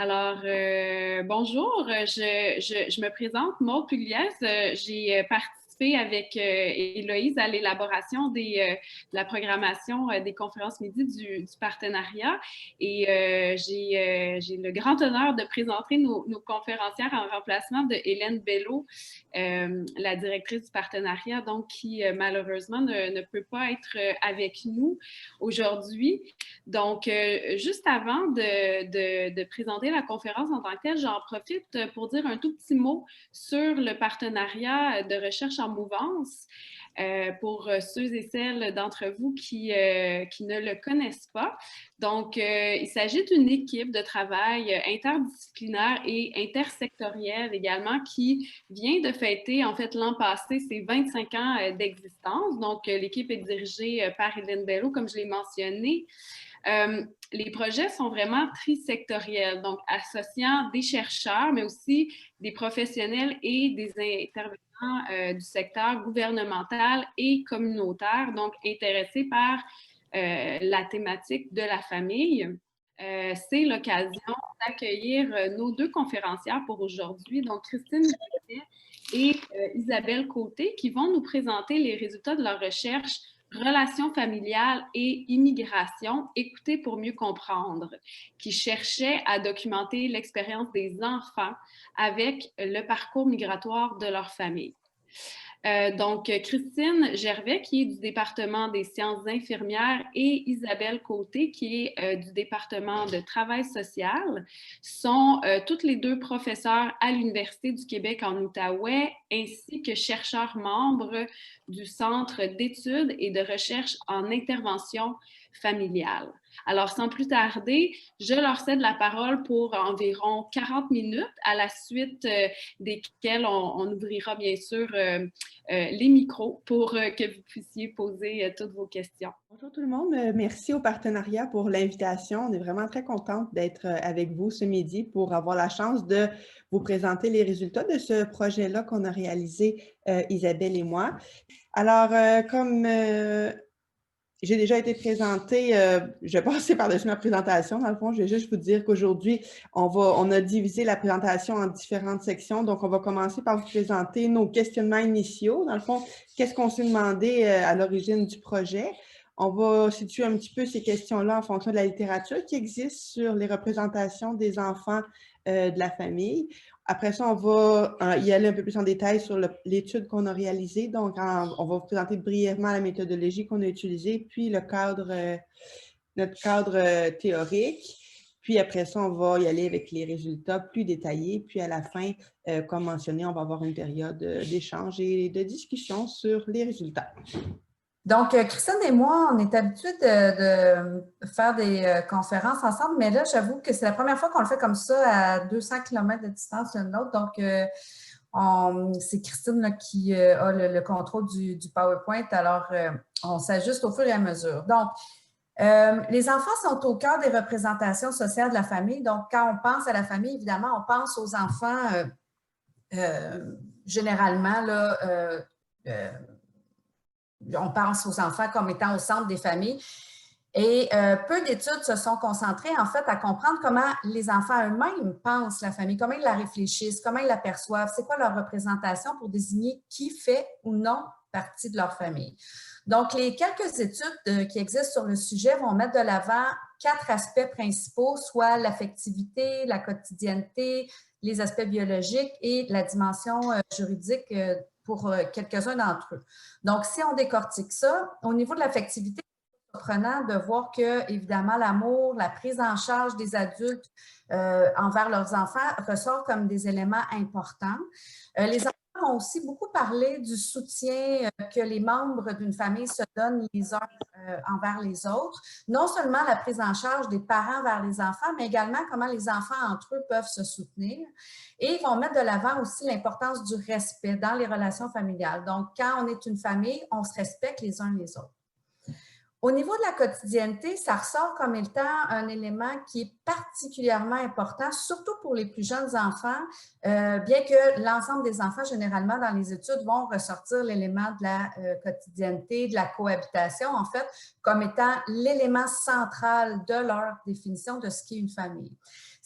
Alors, bonjour, je me présente, Maude Pugliese. J'ai participé avec Héloïse à l'élaboration de la programmation des conférences midi du partenariat et j'ai le grand honneur de présenter nos conférencières en remplacement de Hélène Bello, la directrice du partenariat, donc qui malheureusement ne peut pas être avec nous aujourd'hui. Donc, juste avant de présenter la conférence en tant que telle, j'en profite pour dire un tout petit mot sur le partenariat de recherche en mouvance pour ceux et celles d'entre vous qui ne le connaissent pas. Donc, il s'agit d'une équipe de travail interdisciplinaire et intersectorielle également qui vient de fêter, en fait, l'an passé, ses 25 ans d'existence. Donc, l'équipe est dirigée par Hélène Bello, comme je l'ai mentionné. Les projets sont vraiment trisectoriels, donc associant des chercheurs, mais aussi des professionnels et des intervenants du secteur gouvernemental et communautaire, donc intéressés par la thématique de la famille. C'est l'occasion d'accueillir nos deux conférencières pour aujourd'hui, donc Christine et Isabelle Côté, qui vont nous présenter les résultats de leur recherche relations familiales et immigration, écouter pour mieux comprendre, qui cherchait à documenter l'expérience des enfants avec le parcours migratoire de leur famille. Donc, Christine Gervais, qui est du département des sciences infirmières, et Isabelle Côté, qui est du département de travail social, sont toutes les deux professeurs à l'Université du Québec en Outaouais, ainsi que chercheurs membres du Centre d'études et de recherche en intervention familiale. Alors, sans plus tarder, je leur cède la parole pour environ 40 minutes, à la suite desquelles on ouvrira bien sûr les micros pour que vous puissiez poser toutes vos questions. Bonjour tout le monde, merci au partenariat pour l'invitation. On est vraiment très contente d'être avec vous ce midi pour avoir la chance de vous présenter les résultats de ce projet-là qu'on a réalisé, Isabelle et moi. Alors, comme j'ai déjà été présentée, je vais passer par-dessus ma présentation. Dans le fond, je vais juste vous dire qu'aujourd'hui, on a divisé la présentation en différentes sections. Donc, on va commencer par vous présenter nos questionnements initiaux. Dans le fond, qu'est-ce qu'on s'est demandé à l'origine du projet? On va situer un petit peu ces questions-là en fonction de la littérature qui existe sur les représentations des enfants de la famille. Après ça, on va y aller un peu plus en détail sur l'étude qu'on a réalisée. Donc, on va vous présenter brièvement la méthodologie qu'on a utilisée, puis notre cadre théorique. Puis après ça, on va y aller avec les résultats plus détaillés. Puis à la fin, comme mentionné, on va avoir une période d'échange et de discussion sur les résultats. Donc, Christine et moi, on est habitués de faire des conférences ensemble, mais là, j'avoue que c'est la première fois qu'on le fait comme ça à 200 km de distance l'une de l'autre. Donc, c'est Christine là, qui a le contrôle du PowerPoint, alors on s'ajuste au fur et à mesure. Donc, les enfants sont au cœur des représentations sociales de la famille. Donc, quand on pense à la famille, évidemment, on pense aux enfants généralement, là, on pense aux enfants comme étant au centre des familles. Et peu d'études se sont concentrées, en fait, à comprendre comment les enfants eux-mêmes pensent la famille, comment ils la réfléchissent, comment ils l'aperçoivent, c'est quoi leur représentation pour désigner qui fait ou non partie de leur famille. Donc, les quelques études qui existent sur le sujet vont mettre de l'avant 4 aspects principaux, soit l'affectivité, la quotidienneté, les aspects biologiques et la dimension juridique pour quelques-uns d'entre eux. Donc, si on décortique ça, au niveau de l'affectivité, c'est surprenant de voir que, évidemment, l'amour, la prise en charge des adultes envers leurs enfants ressort comme des éléments importants. Les enfants ont aussi beaucoup parlé du soutien que les membres d'une famille se donnent les uns envers les autres. Non seulement la prise en charge des parents vers les enfants, mais également comment les enfants entre eux peuvent se soutenir. Et ils vont mettre de l'avant aussi l'importance du respect dans les relations familiales. Donc, quand on est une famille, on se respecte les uns les autres. Au niveau de la quotidienneté, ça ressort comme étant un élément qui est particulièrement important, surtout pour les plus jeunes enfants, bien que l'ensemble des enfants, généralement, dans les études, vont ressortir l'élément de la quotidienneté, de la cohabitation, en fait, comme étant l'élément central de leur définition de ce qu'est une famille.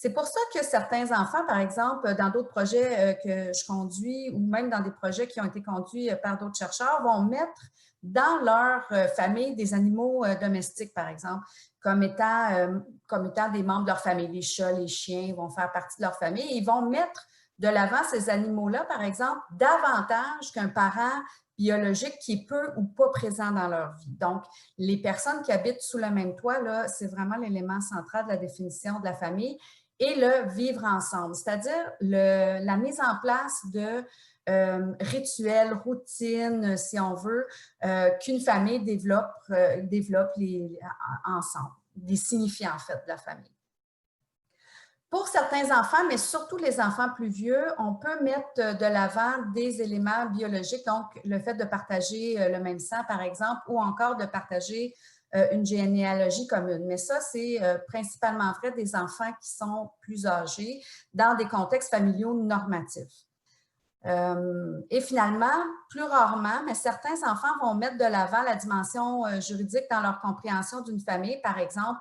C'est pour ça que certains enfants, par exemple, dans d'autres projets que je conduis ou même dans des projets qui ont été conduits par d'autres chercheurs, vont mettre dans leur famille des animaux domestiques, par exemple, comme étant des membres de leur famille. Les chats, les chiens vont faire partie de leur famille et ils vont mettre de l'avant ces animaux-là, par exemple, davantage qu'un parent biologique qui est peu ou pas présent dans leur vie. Donc, les personnes qui habitent sous le même toit, là, c'est vraiment l'élément central de la définition de la famille et le vivre ensemble, c'est-à-dire la mise en place de rituels, routines, si on veut, qu'une famille développe ensemble, des signifiants en fait de la famille. Pour certains enfants, mais surtout les enfants plus vieux, on peut mettre de l'avant des éléments biologiques, donc le fait de partager le même sang, par exemple, ou encore de partager une généalogie commune. Mais ça, c'est principalement vrai des enfants qui sont plus âgés dans des contextes familiaux normatifs. Et finalement, plus rarement, mais certains enfants vont mettre de l'avant la dimension juridique dans leur compréhension d'une famille. Par exemple,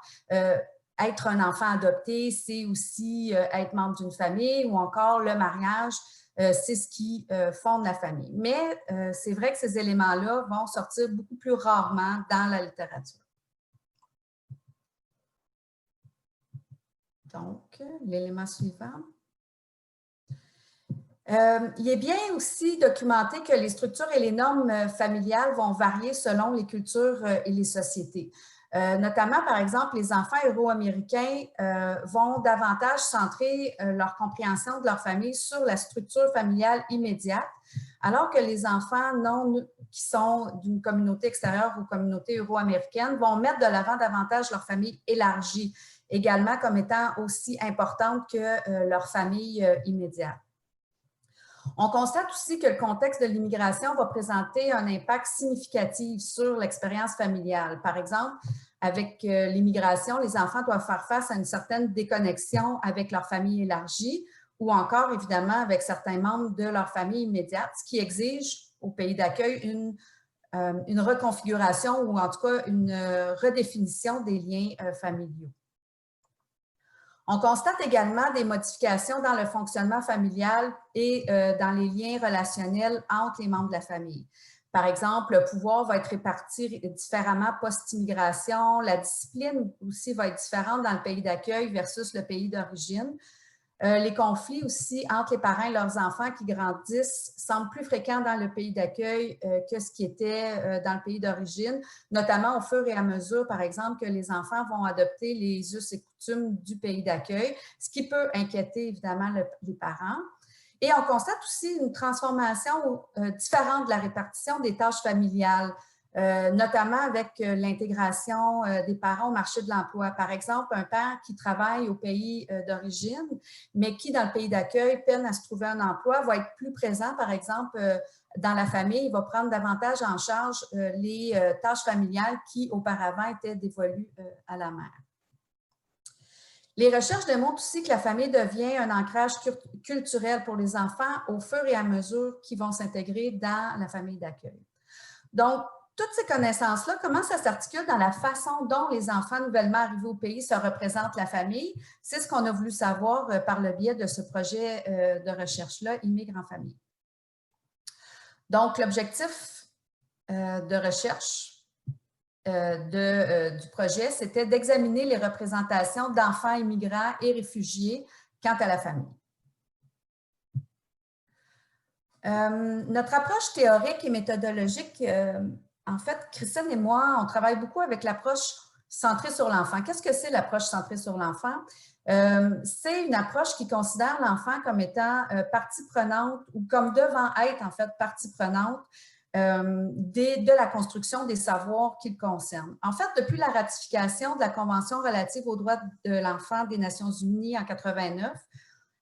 être un enfant adopté, c'est aussi être membre d'une famille ou encore le mariage, c'est ce qui fonde la famille. Mais c'est vrai que ces éléments-là vont sortir beaucoup plus rarement dans la littérature. Donc, l'élément suivant. Il est bien aussi documenté que les structures et les normes familiales vont varier selon les cultures et les sociétés. Notamment, par exemple, les enfants euro-américains vont davantage centrer leur compréhension de leur famille sur la structure familiale immédiate, alors que les enfants qui sont d'une communauté extérieure ou communauté euro-américaine vont mettre de l'avant davantage leur famille élargie, également comme étant aussi importante que leur famille immédiate. On constate aussi que le contexte de l'immigration va présenter un impact significatif sur l'expérience familiale. Par exemple, avec l'immigration, les enfants doivent faire face à une certaine déconnexion avec leur famille élargie ou encore, évidemment, avec certains membres de leur famille immédiate, ce qui exige au pays d'accueil une reconfiguration ou en tout cas une redéfinition des liens familiaux. On constate également des modifications dans le fonctionnement familial et dans les liens relationnels entre les membres de la famille. Par exemple, le pouvoir va être réparti différemment post-immigration, la discipline aussi va être différente dans le pays d'accueil versus le pays d'origine. Les conflits aussi entre les parents et leurs enfants qui grandissent semblent plus fréquents dans le pays d'accueil que ce qui était dans le pays d'origine, notamment au fur et à mesure, par exemple, que les enfants vont adopter les us et coutumes du pays d'accueil, ce qui peut inquiéter évidemment les parents. Et on constate aussi une transformation différente de la répartition des tâches familiales, notamment avec l'intégration des parents au marché de l'emploi. Par exemple, un père qui travaille au pays d'origine, mais qui, dans le pays d'accueil, peine à se trouver un emploi, va être plus présent, par exemple, dans la famille, il va prendre davantage en charge les tâches familiales qui, auparavant, étaient dévolues à la mère. Les recherches démontrent aussi que la famille devient un ancrage culturel pour les enfants au fur et à mesure qu'ils vont s'intégrer dans la famille d'accueil. Donc, toutes ces connaissances-là, comment ça s'articule dans la façon dont les enfants nouvellement arrivés au pays se représentent la famille? C'est ce qu'on a voulu savoir par le biais de ce projet de recherche-là, Immigre en famille. Donc, l'objectif de recherche du projet, c'était d'examiner les représentations d'enfants immigrants et réfugiés quant à la famille. Notre approche théorique et méthodologique, en fait, Christine et moi, on travaille beaucoup avec l'approche centrée sur l'enfant. Qu'est-ce que c'est l'approche centrée sur l'enfant? C'est une approche qui considère l'enfant comme étant partie prenante ou comme devant être, en fait, partie prenante de la construction des savoirs qui le concernent. En fait, depuis la ratification de la Convention relative aux droits de l'enfant des Nations unies en 89,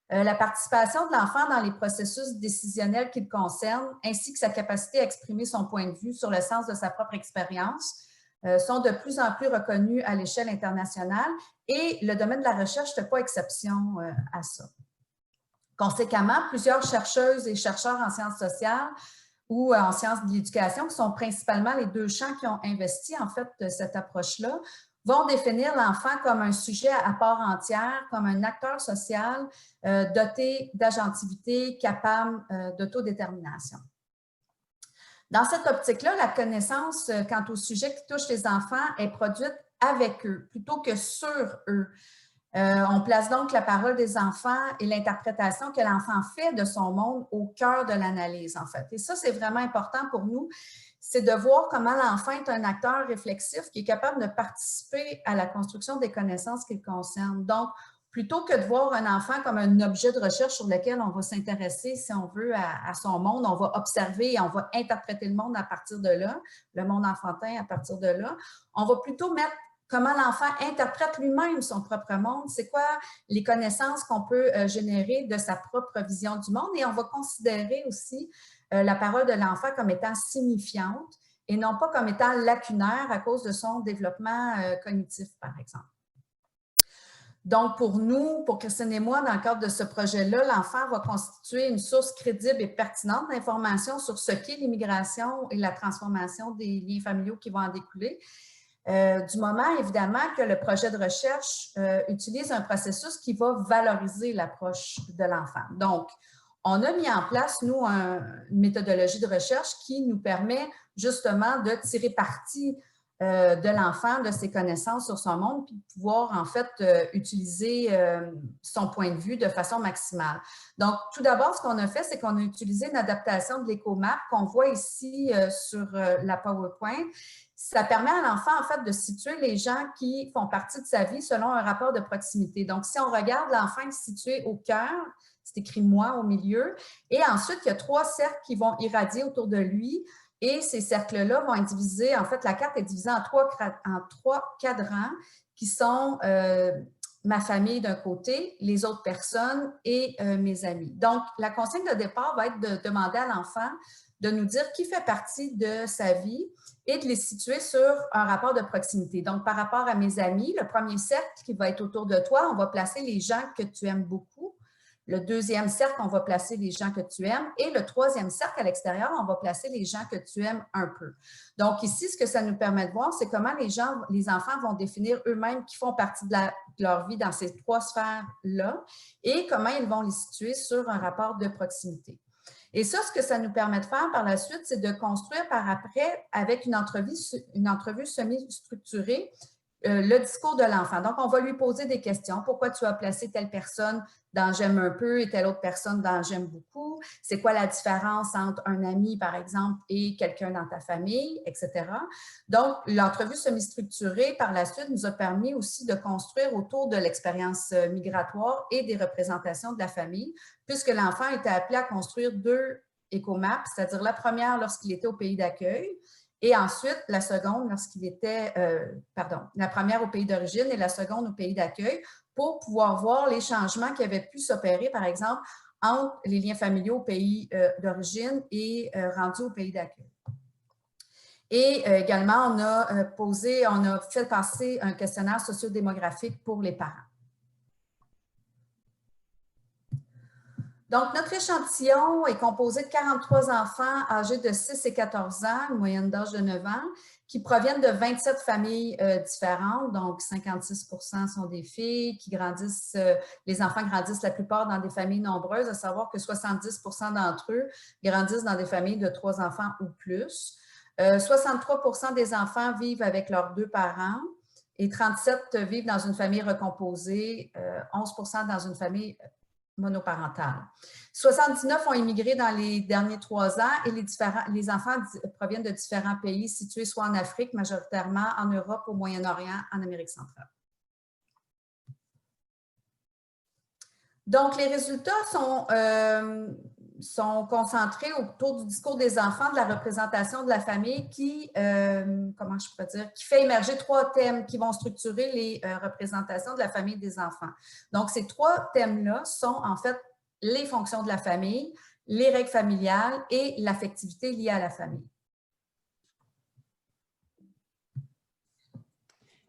la participation de l'enfant dans les processus décisionnels qui le concernent, ainsi que sa capacité à exprimer son point de vue sur le sens de sa propre expérience, sont de plus en plus reconnus à l'échelle internationale et le domaine de la recherche ne fait pas exception à ça. Conséquemment, plusieurs chercheuses et chercheurs en sciences sociales ou en sciences de l'éducation, qui sont principalement les deux champs qui ont investi en fait cette approche-là, vont définir l'enfant comme un sujet à part entière, comme un acteur social doté d'agentivité, capable d'autodétermination. Dans cette optique-là, la connaissance quant au sujet qui touche les enfants est produite avec eux plutôt que sur eux. On place donc la parole des enfants et l'interprétation que l'enfant fait de son monde au cœur de l'analyse, en fait. Et ça, c'est vraiment important pour nous, c'est de voir comment l'enfant est un acteur réflexif qui est capable de participer à la construction des connaissances qui le concernent. Donc, plutôt que de voir un enfant comme un objet de recherche sur lequel on va s'intéresser, si on veut, à son monde, on va observer et on va interpréter le monde à partir de là, le monde enfantin à partir de là, on va plutôt mettre comment l'enfant interprète lui-même son propre monde, c'est quoi les connaissances qu'on peut générer de sa propre vision du monde, et on va considérer aussi la parole de l'enfant comme étant signifiante et non pas comme étant lacunaire à cause de son développement cognitif, par exemple. Donc, pour nous, pour Christine et moi, dans le cadre de ce projet-là, l'enfant va constituer une source crédible et pertinente d'informations sur ce qu'est l'immigration et la transformation des liens familiaux qui vont en découler. Du moment, évidemment, que le projet de recherche utilise un processus qui va valoriser l'approche de l'enfant. Donc, on a mis en place, nous, une méthodologie de recherche qui nous permet justement de tirer parti de l'enfant, de ses connaissances sur son monde, puis de pouvoir, en fait, utiliser son point de vue de façon maximale. Donc, tout d'abord, ce qu'on a fait, c'est qu'on a utilisé une adaptation de l'écomap qu'on voit ici sur la PowerPoint. Ça permet à l'enfant, en fait, de situer les gens qui font partie de sa vie selon un rapport de proximité. Donc, si on regarde l'enfant situé au cœur, c'est écrit « moi » au milieu, et ensuite, il y a 3 cercles qui vont irradier autour de lui, et ces cercles-là vont être divisés, en fait, la carte est divisée en 3 cadrans qui sont ma famille d'un côté, les autres personnes et mes amis. Donc, la consigne de départ va être de demander à l'enfant de nous dire qui fait partie de sa vie et de les situer sur un rapport de proximité. Donc, par rapport à mes amis, le premier cercle qui va être autour de toi, on va placer les gens que tu aimes beaucoup. Le deuxième cercle, on va placer les gens que tu aimes. Et le troisième cercle, à l'extérieur, on va placer les gens que tu aimes un peu. Donc, ici, ce que ça nous permet de voir, c'est comment les enfants vont définir eux-mêmes qui font partie de leur vie dans ces 3 sphères-là et comment ils vont les situer sur un rapport de proximité. Et ça, ce que ça nous permet de faire par la suite, c'est de construire par après, avec une entrevue semi-structurée, le discours de l'enfant. Donc, on va lui poser des questions. Pourquoi tu as placé telle personne dans « j'aime un peu » et telle autre personne dans « j'aime beaucoup », c'est quoi la différence entre un ami, par exemple, et quelqu'un dans ta famille, etc. Donc, l'entrevue semi-structurée, par la suite, nous a permis aussi de construire autour de l'expérience migratoire et des représentations de la famille, puisque l'enfant était appelé à construire 2 écomaps, c'est-à-dire la première lorsqu'il était au pays d'accueil, et ensuite, la seconde, lorsqu'il était, la première au pays d'origine et la seconde au pays d'accueil, pour pouvoir voir les changements qui avaient pu s'opérer, par exemple, entre les liens familiaux au pays d'origine et rendus au pays d'accueil. Et également, on a fait passer un questionnaire sociodémographique pour les parents. Donc, notre échantillon est composé de 43 enfants âgés de 6 et 14 ans, une moyenne d'âge de 9 ans, qui proviennent de 27 familles différentes. Donc, 56% sont des filles qui grandissent, les enfants grandissent la plupart dans des familles nombreuses, à savoir que 70% d'entre eux grandissent dans des familles de 3 enfants ou plus. 63% des enfants vivent avec leurs 2 parents et 37% vivent dans une famille recomposée, 11% dans une famille monoparentale. 79 ont immigré dans les derniers 3 ans et les enfants proviennent de différents pays situés soit en Afrique, majoritairement en Europe, au Moyen-Orient, en Amérique centrale. Donc, les résultats sont concentrés autour du discours des enfants, de la représentation de la famille qui, comment je pourrais dire, qui fait émerger 3 thèmes qui vont structurer les représentations de la famille et des enfants. Donc, ces 3 thèmes-là sont en fait les fonctions de la famille, les règles familiales et l'affectivité liée à la famille.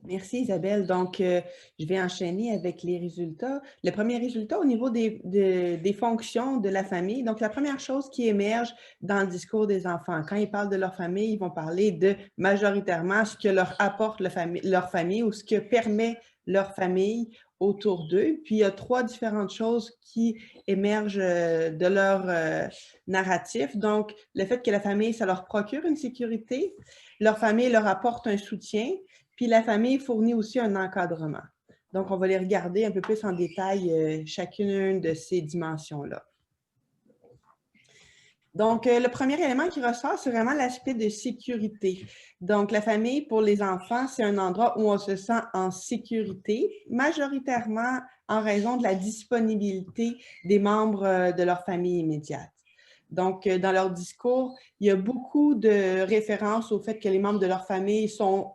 Merci Isabelle. Donc, je vais enchaîner avec les résultats. Le premier résultat au niveau des fonctions de la famille. Donc, la première chose qui émerge dans le discours des enfants, quand ils parlent de leur famille, ils vont parler de majoritairement ce que leur apporte leur famille ou ce que permet leur famille autour d'eux. Puis, il y a 3 différentes choses qui émergent de leur narratif. Donc, le fait que la famille, ça leur procure une sécurité, leur famille leur apporte un soutien, puis la famille fournit aussi un encadrement. Donc, on va les regarder un peu plus en détail, chacune de ces dimensions-là. Donc, le premier élément qui ressort, c'est vraiment l'aspect de sécurité. Donc, la famille, pour les enfants, c'est un endroit où on se sent en sécurité, majoritairement en raison de la disponibilité des membres de leur famille immédiate. Donc, dans leur discours, il y a beaucoup de références au fait que les membres de leur famille sont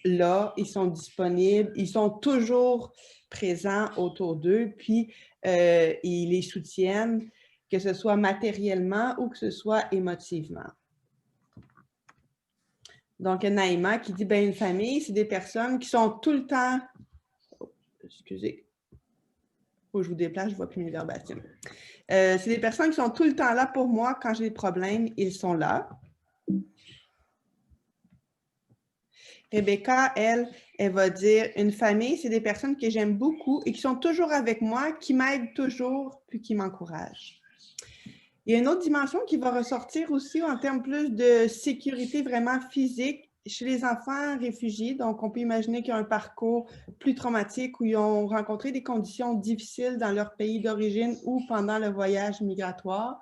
là, ils sont disponibles, ils sont toujours présents autour d'eux, puis ils les soutiennent, que ce soit matériellement ou que ce soit émotivement. Donc, Naïma qui dit, ben, une famille, c'est des personnes qui sont tout le temps... Oh, excusez. Faut que je vous déplace, je ne vois plus mes verbatim. C'est des personnes qui sont tout le temps là pour moi quand j'ai des problèmes, ils sont là. Rebecca, elle va dire, une famille, c'est des personnes que j'aime beaucoup et qui sont toujours avec moi, qui m'aident toujours, puis qui m'encouragent. Il y a une autre dimension qui va ressortir aussi en termes plus de sécurité vraiment physique chez les enfants réfugiés. Donc, on peut imaginer qu'il y a un parcours plus traumatique où ils ont rencontré des conditions difficiles dans leur pays d'origine ou pendant le voyage migratoire.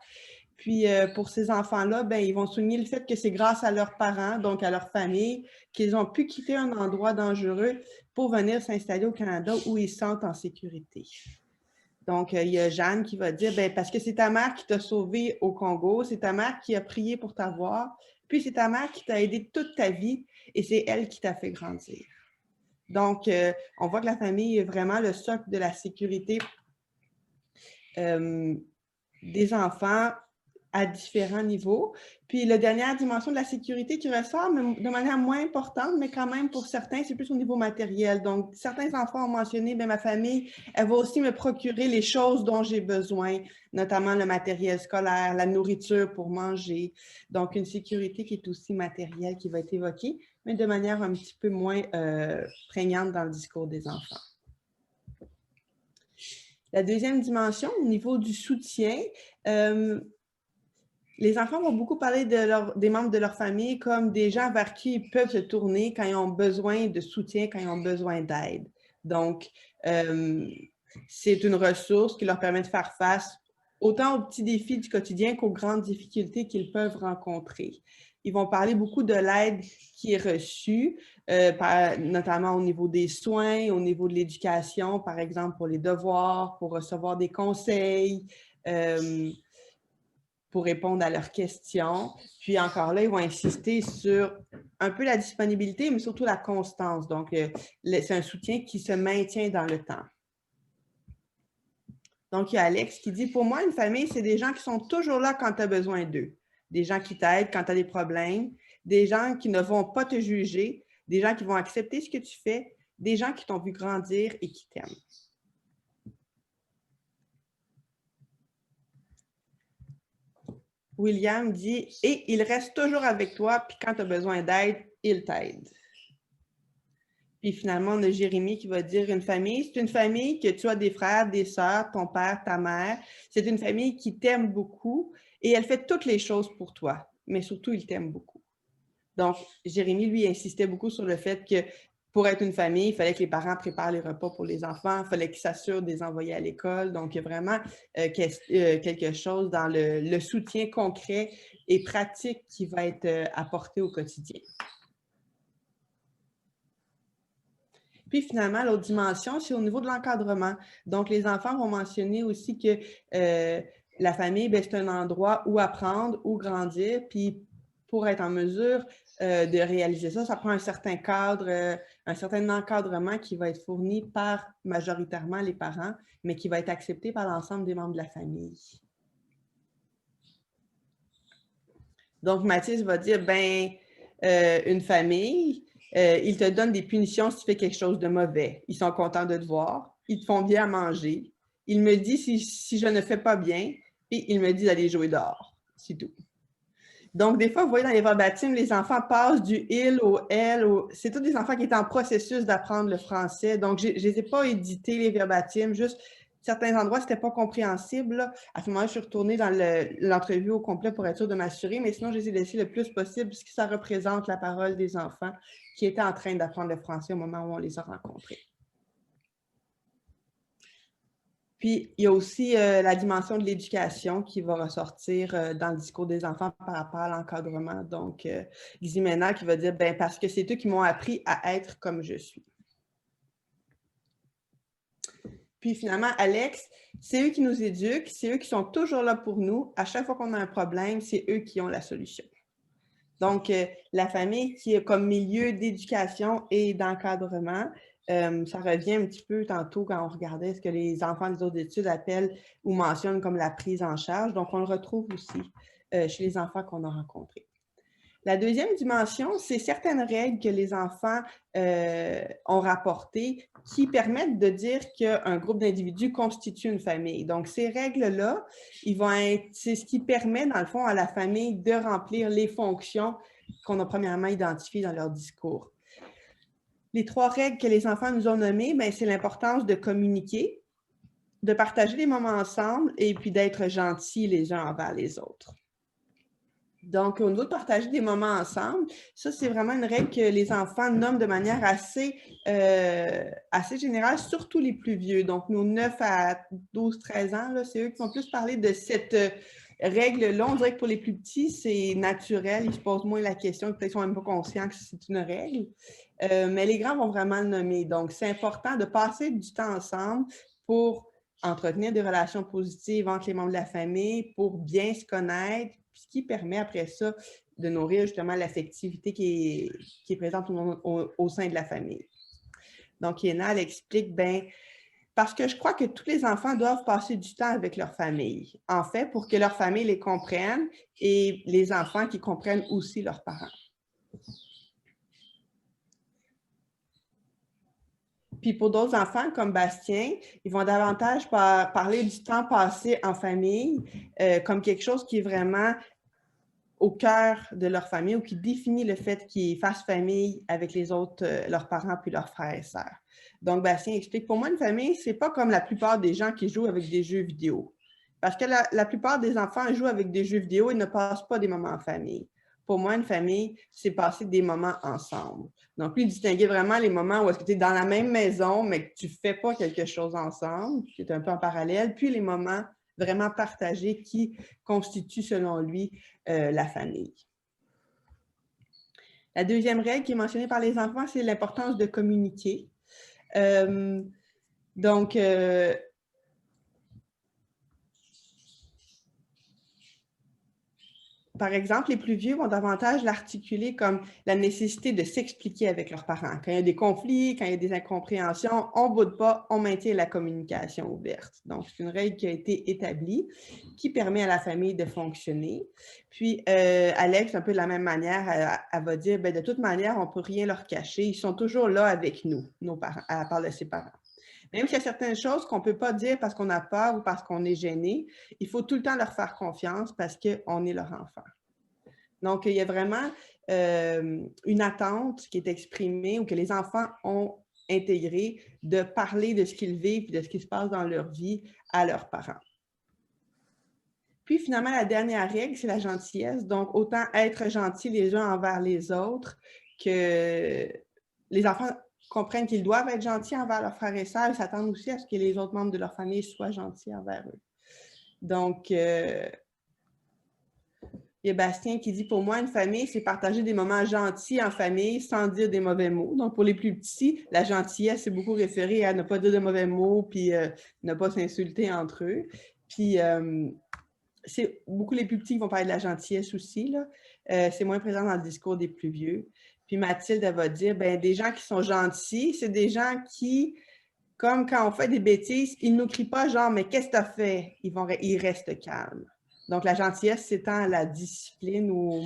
Puis, pour ces enfants-là, ben, ils vont souligner le fait que c'est grâce à leurs parents, donc à leur famille, qu'ils ont pu quitter un endroit dangereux pour venir s'installer au Canada où ils se sentent en sécurité. Donc, il y a Jeanne qui va dire, ben, parce que c'est ta mère qui t'a sauvé au Congo, c'est ta mère qui a prié pour t'avoir, puis c'est ta mère qui t'a aidé toute ta vie et c'est elle qui t'a fait grandir. Donc, on voit que la famille est vraiment le socle de la sécurité des enfants à différents niveaux. Puis la dernière dimension de la sécurité qui ressort, mais de manière moins importante, mais quand même pour certains, c'est plus au niveau matériel. Donc, certains enfants ont mentionné, bien, ma famille, elle va aussi me procurer les choses dont j'ai besoin, notamment le matériel scolaire, la nourriture pour manger. Donc, une sécurité qui est aussi matérielle qui va être évoquée, mais de manière un petit peu moins prégnante dans le discours des enfants. La deuxième dimension, au niveau du soutien, les enfants vont beaucoup parler des membres de leur famille comme des gens vers qui ils peuvent se tourner quand ils ont besoin de soutien, quand ils ont besoin d'aide. Donc, c'est une ressource qui leur permet de faire face autant aux petits défis du quotidien qu'aux grandes difficultés qu'ils peuvent rencontrer. Ils vont parler beaucoup de l'aide qui est reçue, notamment au niveau des soins, au niveau de l'éducation, par exemple pour les devoirs, pour recevoir des conseils, pour répondre à leurs questions. Puis encore là, ils vont insister sur un peu la disponibilité, mais surtout la constance. Donc, c'est un soutien qui se maintient dans le temps. Donc, il y a Alex qui dit, pour moi, une famille, c'est des gens qui sont toujours là quand tu as besoin d'eux. Des gens qui t'aident quand tu as des problèmes, des gens qui ne vont pas te juger, des gens qui vont accepter ce que tu fais, des gens qui t'ont vu grandir et qui t'aiment. William dit, et il reste toujours avec toi, puis quand tu as besoin d'aide, il t'aide. Puis finalement, on a Jérémy qui va dire, une famille, c'est une famille que tu as des frères, des sœurs, ton père, ta mère. C'est une famille qui t'aime beaucoup et elle fait toutes les choses pour toi, mais surtout, il t'aime beaucoup. Donc, Jérémy, lui, insistait beaucoup sur le fait que pour être une famille, il fallait que les parents préparent les repas pour les enfants, il fallait qu'ils s'assurent de les envoyer à l'école. Donc, il y a vraiment quelque chose dans le soutien concret et pratique qui va être apporté au quotidien. Puis finalement, l'autre dimension, c'est au niveau de l'encadrement. Donc, les enfants vont mentionner aussi que la famille, c'est un endroit où apprendre, où grandir, puis pour être en mesure de réaliser ça, ça prend un certain cadre, un certain encadrement qui va être fourni par majoritairement les parents, mais qui va être accepté par l'ensemble des membres de la famille. Donc, Mathis va dire, ben, une famille, Ils te donnent des punitions si tu fais quelque chose de mauvais. Ils sont contents de te voir. Ils te font bien à manger. Ils me disent si je ne fais pas bien, et ils me disent d'aller jouer dehors. C'est tout. Donc, des fois, vous voyez dans les verbatims, les enfants passent du « il » au « elle ». C'est tous des enfants qui étaient en processus d'apprendre le français. Donc, je ne les ai pas édités, les verbatims. Juste, certains endroits, ce n'était pas compréhensible. Là. À ce moment-là, je suis retournée dans l'entrevue au complet pour être sûre de m'assurer. Mais sinon, je les ai laissés le plus possible puisque ça représente la parole des enfants qui étaient en train d'apprendre le français au moment où on les a rencontrés. Puis, il y a aussi la dimension de l'éducation qui va ressortir dans le discours des enfants par rapport à l'encadrement. Donc, Ximena qui va dire, ben parce que c'est eux qui m'ont appris à être comme je suis. Puis finalement, Alex, c'est eux qui nous éduquent, c'est eux qui sont toujours là pour nous. À chaque fois qu'on a un problème, c'est eux qui ont la solution. Donc, la famille qui est comme milieu d'éducation et d'encadrement, ça revient un petit peu tantôt quand on regardait ce que les enfants des autres études appellent ou mentionnent comme la prise en charge. Donc, on le retrouve aussi chez les enfants qu'on a rencontrés. La deuxième dimension, c'est certaines règles que les enfants ont rapportées qui permettent de dire qu'un groupe d'individus constitue une famille. Donc, ces règles-là, c'est ce qui permet, dans le fond, à la famille de remplir les fonctions qu'on a premièrement identifiées dans leur discours. Les 3 règles que les enfants nous ont nommées, c'est l'importance de communiquer, de partager des moments ensemble et puis d'être gentils les uns envers les autres. Donc, au niveau de partager des moments ensemble, ça, c'est vraiment une règle que les enfants nomment de manière assez générale, surtout les plus vieux. Donc, nos 9 à 12, 13 ans, c'est eux qui vont plus parler de cette règle-là. On dirait que pour les plus petits, c'est naturel. Ils se posent moins la question, peut-être qu'ils sont même pas conscients que c'est une règle. Mais les grands vont vraiment le nommer. Donc, c'est important de passer du temps ensemble pour entretenir des relations positives entre les membres de la famille, pour bien se connaître, ce qui permet après ça de nourrir justement l'affectivité qui est présente au sein de la famille. Donc, Yéna, elle explique, parce que je crois que tous les enfants doivent passer du temps avec leur famille, en fait, pour que leur famille les comprenne et les enfants qui comprennent aussi leurs parents. Puis pour d'autres enfants, comme Bastien, ils vont davantage parler du temps passé en famille comme quelque chose qui est vraiment au cœur de leur famille ou qui définit le fait qu'ils fassent famille avec les autres, leurs parents puis leurs frères et sœurs. Donc, Bastien explique, pour moi, une famille, c'est pas comme la plupart des gens qui jouent avec des jeux vidéo. Parce que la plupart des enfants jouent avec des jeux vidéo et ne passent pas des moments en famille. Pour moi, une famille, c'est passer des moments ensemble. Donc, lui, il distinguait vraiment les moments où est-ce que tu es dans la même maison, mais que tu ne fais pas quelque chose ensemble, qui est un peu en parallèle, puis les moments vraiment partagés qui constituent, selon lui, la famille. La deuxième règle qui est mentionnée par les enfants, c'est l'importance de communiquer. Par exemple, les plus vieux vont davantage l'articuler comme la nécessité de s'expliquer avec leurs parents. Quand il y a des conflits, quand il y a des incompréhensions, on ne boude pas, on maintient la communication ouverte. Donc, c'est une règle qui a été établie, qui permet à la famille de fonctionner. Puis, Alex, un peu de la même manière, elle va dire, de toute manière, on ne peut rien leur cacher. Ils sont toujours là avec nous, nos parents. Elle parle de ses parents. Même s'il y a certaines choses qu'on ne peut pas dire parce qu'on a peur ou parce qu'on est gêné, il faut tout le temps leur faire confiance parce qu'on est leur enfant. Donc, il y a vraiment une attente qui est exprimée ou que les enfants ont intégrée de parler de ce qu'ils vivent et de ce qui se passe dans leur vie à leurs parents. Puis, finalement, la dernière règle, c'est la gentillesse. Donc, autant être gentils les uns envers les autres que les enfants comprennent qu'ils doivent être gentils envers leurs frères et sœurs et s'attendent aussi à ce que les autres membres de leur famille soient gentils envers eux. Donc, il y a Bastien qui dit, pour moi, une famille, c'est partager des moments gentils en famille sans dire des mauvais mots. Donc, pour les plus petits, la gentillesse, c'est beaucoup référé à ne pas dire de mauvais mots puis ne pas s'insulter entre eux. Puis, c'est beaucoup les plus petits qui vont parler de la gentillesse aussi, là. C'est moins présent dans le discours des plus vieux. Puis Mathilde, elle va dire, des gens qui sont gentils, c'est des gens qui, comme quand on fait des bêtises, ils ne nous crient pas genre, mais qu'est-ce que tu as fait? Ils restent calmes. Donc, la gentillesse, c'est tant la discipline ou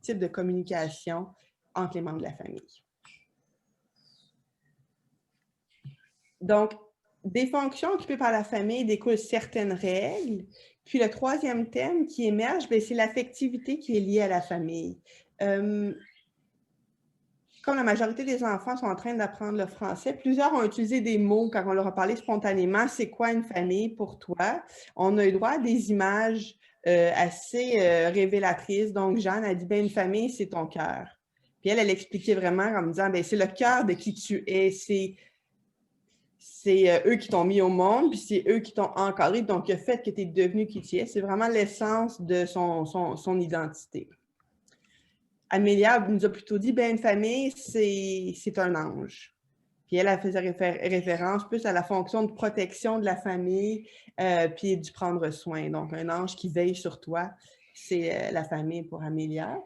type de communication entre les membres de la famille. Donc, des fonctions occupées par la famille découlent certaines règles. Puis le troisième thème qui émerge, c'est l'affectivité qui est liée à la famille. Comme la majorité des enfants sont en train d'apprendre le français, plusieurs ont utilisé des mots quand on leur a parlé spontanément. C'est quoi une famille pour toi? On a eu droit à des images assez révélatrices. Donc, Jeanne a dit, une famille, c'est ton cœur. Puis elle expliquait vraiment en me disant, c'est le cœur de qui tu es. C'est eux qui t'ont mis au monde, puis c'est eux qui t'ont encadré. Donc, le fait que tu es devenu qui tu es, c'est vraiment l'essence de son identité. Amélia nous a plutôt dit, une famille, c'est un ange. Puis elle faisait référence plus à la fonction de protection de la famille, puis du prendre soin. Donc, un ange qui veille sur toi, c'est la famille pour Amélia.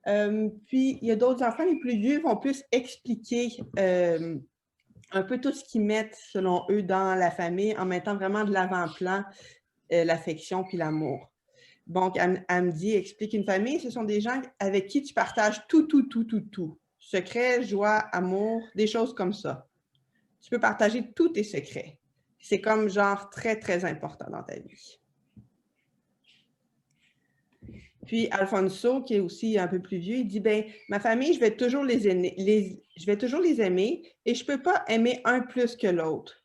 Puis, il y a d'autres enfants, les plus vieux, vont plus expliquer un peu tout ce qu'ils mettent, selon eux, dans la famille, en mettant vraiment de l'avant-plan l'affection puis l'amour. Donc, Amdi explique une famille, ce sont des gens avec qui tu partages tout. Secrets, joie, amour, des choses comme ça. Tu peux partager tous tes secrets. C'est comme genre très, très important dans ta vie. Puis Alfonso, qui est aussi un peu plus vieux, il dit, ma famille, je vais toujours les aimer et je ne peux pas aimer un plus que l'autre.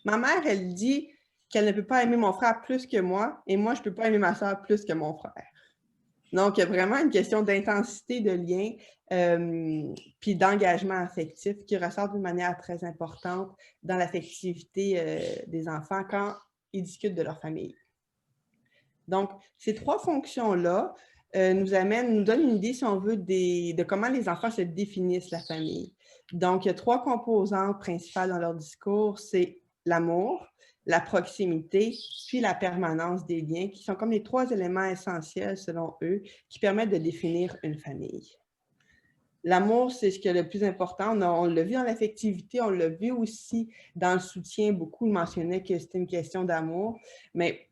Ma mère, elle dit qu'elle ne peut pas aimer mon frère plus que moi et moi, je ne peux pas aimer ma soeur plus que mon frère. Donc, il y a vraiment une question d'intensité de lien puis d'engagement affectif qui ressort d'une manière très importante dans l'affectivité des enfants quand ils discutent de leur famille. Donc, ces trois fonctions-là nous donnent une idée, si on veut, de comment les enfants se définissent la famille. Donc, il y a trois composantes principales dans leur discours, c'est l'amour, la proximité, puis la permanence des liens, qui sont comme les trois éléments essentiels, selon eux, qui permettent de définir une famille. L'amour, c'est ce qui est le plus important. On l'a vu dans l'affectivité, on l'a vu aussi dans le soutien. Beaucoup mentionnaient que c'était une question d'amour, mais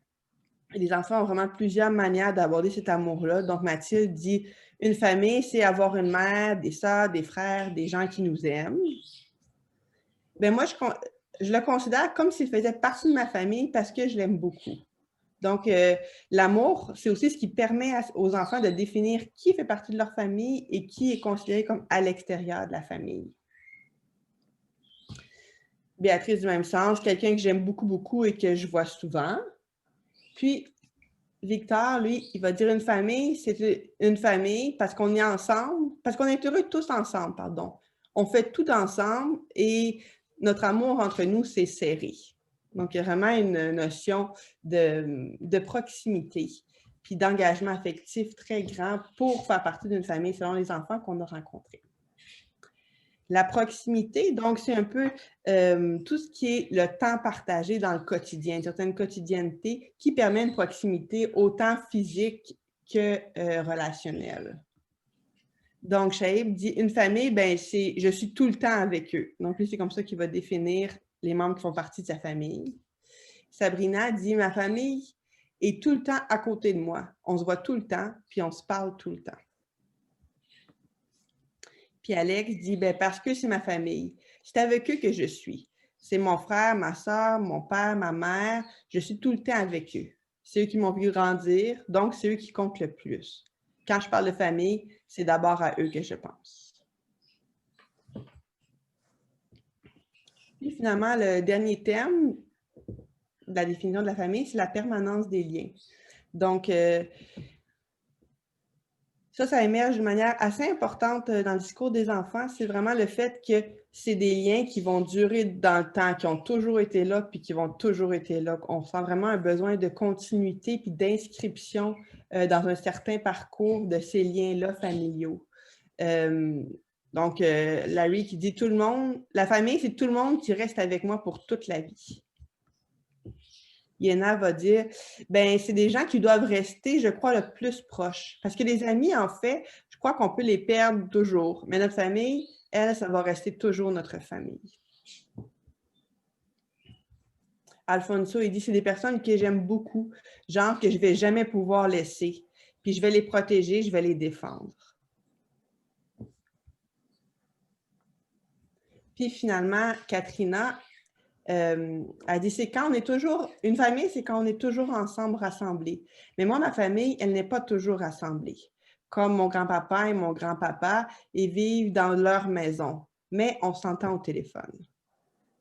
les enfants ont vraiment plusieurs manières d'aborder cet amour-là. Donc, Mathilde dit, une famille, c'est avoir une mère, des sœurs, des frères, des gens qui nous aiment. Moi, je le considère comme s'il faisait partie de ma famille parce que je l'aime beaucoup. Donc, l'amour, c'est aussi ce qui permet aux enfants de définir qui fait partie de leur famille et qui est considéré comme à l'extérieur de la famille. Béatrice, du même sens, quelqu'un que j'aime beaucoup et que je vois souvent. Puis, Victor, lui, il va dire une famille, c'est une famille parce qu'on est ensemble, parce qu'on est heureux tous ensemble, pardon. On fait tout ensemble et notre amour entre nous, c'est serré. Donc, il y a vraiment une notion de proximité puis d'engagement affectif très grand pour faire partie d'une famille selon les enfants qu'on a rencontrés. La proximité, donc, c'est un peu tout ce qui est le temps partagé dans le quotidien, une certaine quotidienneté qui permet une proximité autant physique que relationnelle. Donc, Shaib dit, une famille, c'est je suis tout le temps avec eux. Donc, lui, c'est comme ça qu'il va définir les membres qui font partie de sa famille. Sabrina dit, ma famille est tout le temps à côté de moi. On se voit tout le temps, puis on se parle tout le temps. Puis Alex dit, parce que c'est ma famille. C'est avec eux que je suis. C'est mon frère, ma soeur, mon père, ma mère. Je suis tout le temps avec eux. C'est eux qui m'ont vu grandir, donc c'est eux qui comptent le plus. Quand je parle de famille, c'est d'abord à eux que je pense. Puis finalement, le dernier terme de la définition de la famille, c'est la permanence des liens. Donc, ça émerge d'une manière assez importante dans le discours des enfants. C'est vraiment le fait que c'est des liens qui vont durer dans le temps, qui ont toujours été là, puis qui vont toujours être là. On sent vraiment un besoin de continuité puis d'inscription dans un certain parcours de ces liens-là familiaux. Donc, Larry qui dit, tout le monde, la famille, c'est tout le monde qui reste avec moi pour toute la vie. Yéna va dire, c'est des gens qui doivent rester, je crois, le plus proches. Parce que les amis, en fait, je crois qu'on peut les perdre toujours. Mais notre famille, elle, ça va rester toujours notre famille. Alfonso, il dit, c'est des personnes que j'aime beaucoup, genre que je ne vais jamais pouvoir laisser. Puis je vais les protéger, je vais les défendre. Puis finalement, Katrina, Elle dit, c'est quand on est toujours, une famille, c'est quand on est toujours ensemble rassemblés. Mais moi, ma famille, elle n'est pas toujours rassemblée. Comme mon grand-papa et mon grand-papa, ils vivent dans leur maison, mais on s'entend au téléphone.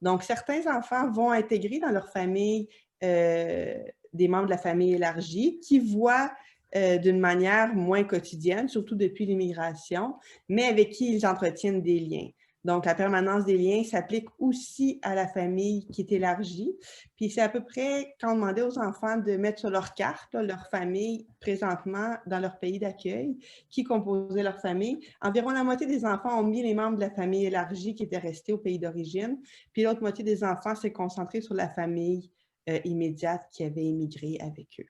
Donc, certains enfants vont intégrer dans leur famille des membres de la famille élargie qui voient d'une manière moins quotidienne, surtout depuis l'immigration, mais avec qui ils entretiennent des liens. Donc, la permanence des liens s'applique aussi à la famille qui est élargie. Puis, c'est à peu près quand on demandait aux enfants de mettre sur leur carte là, leur famille présentement dans leur pays d'accueil, qui composait leur famille. Environ la moitié des enfants ont mis les membres de la famille élargie qui étaient restés au pays d'origine. Puis, l'autre moitié des enfants s'est concentrée sur la famille immédiate qui avait immigré avec eux.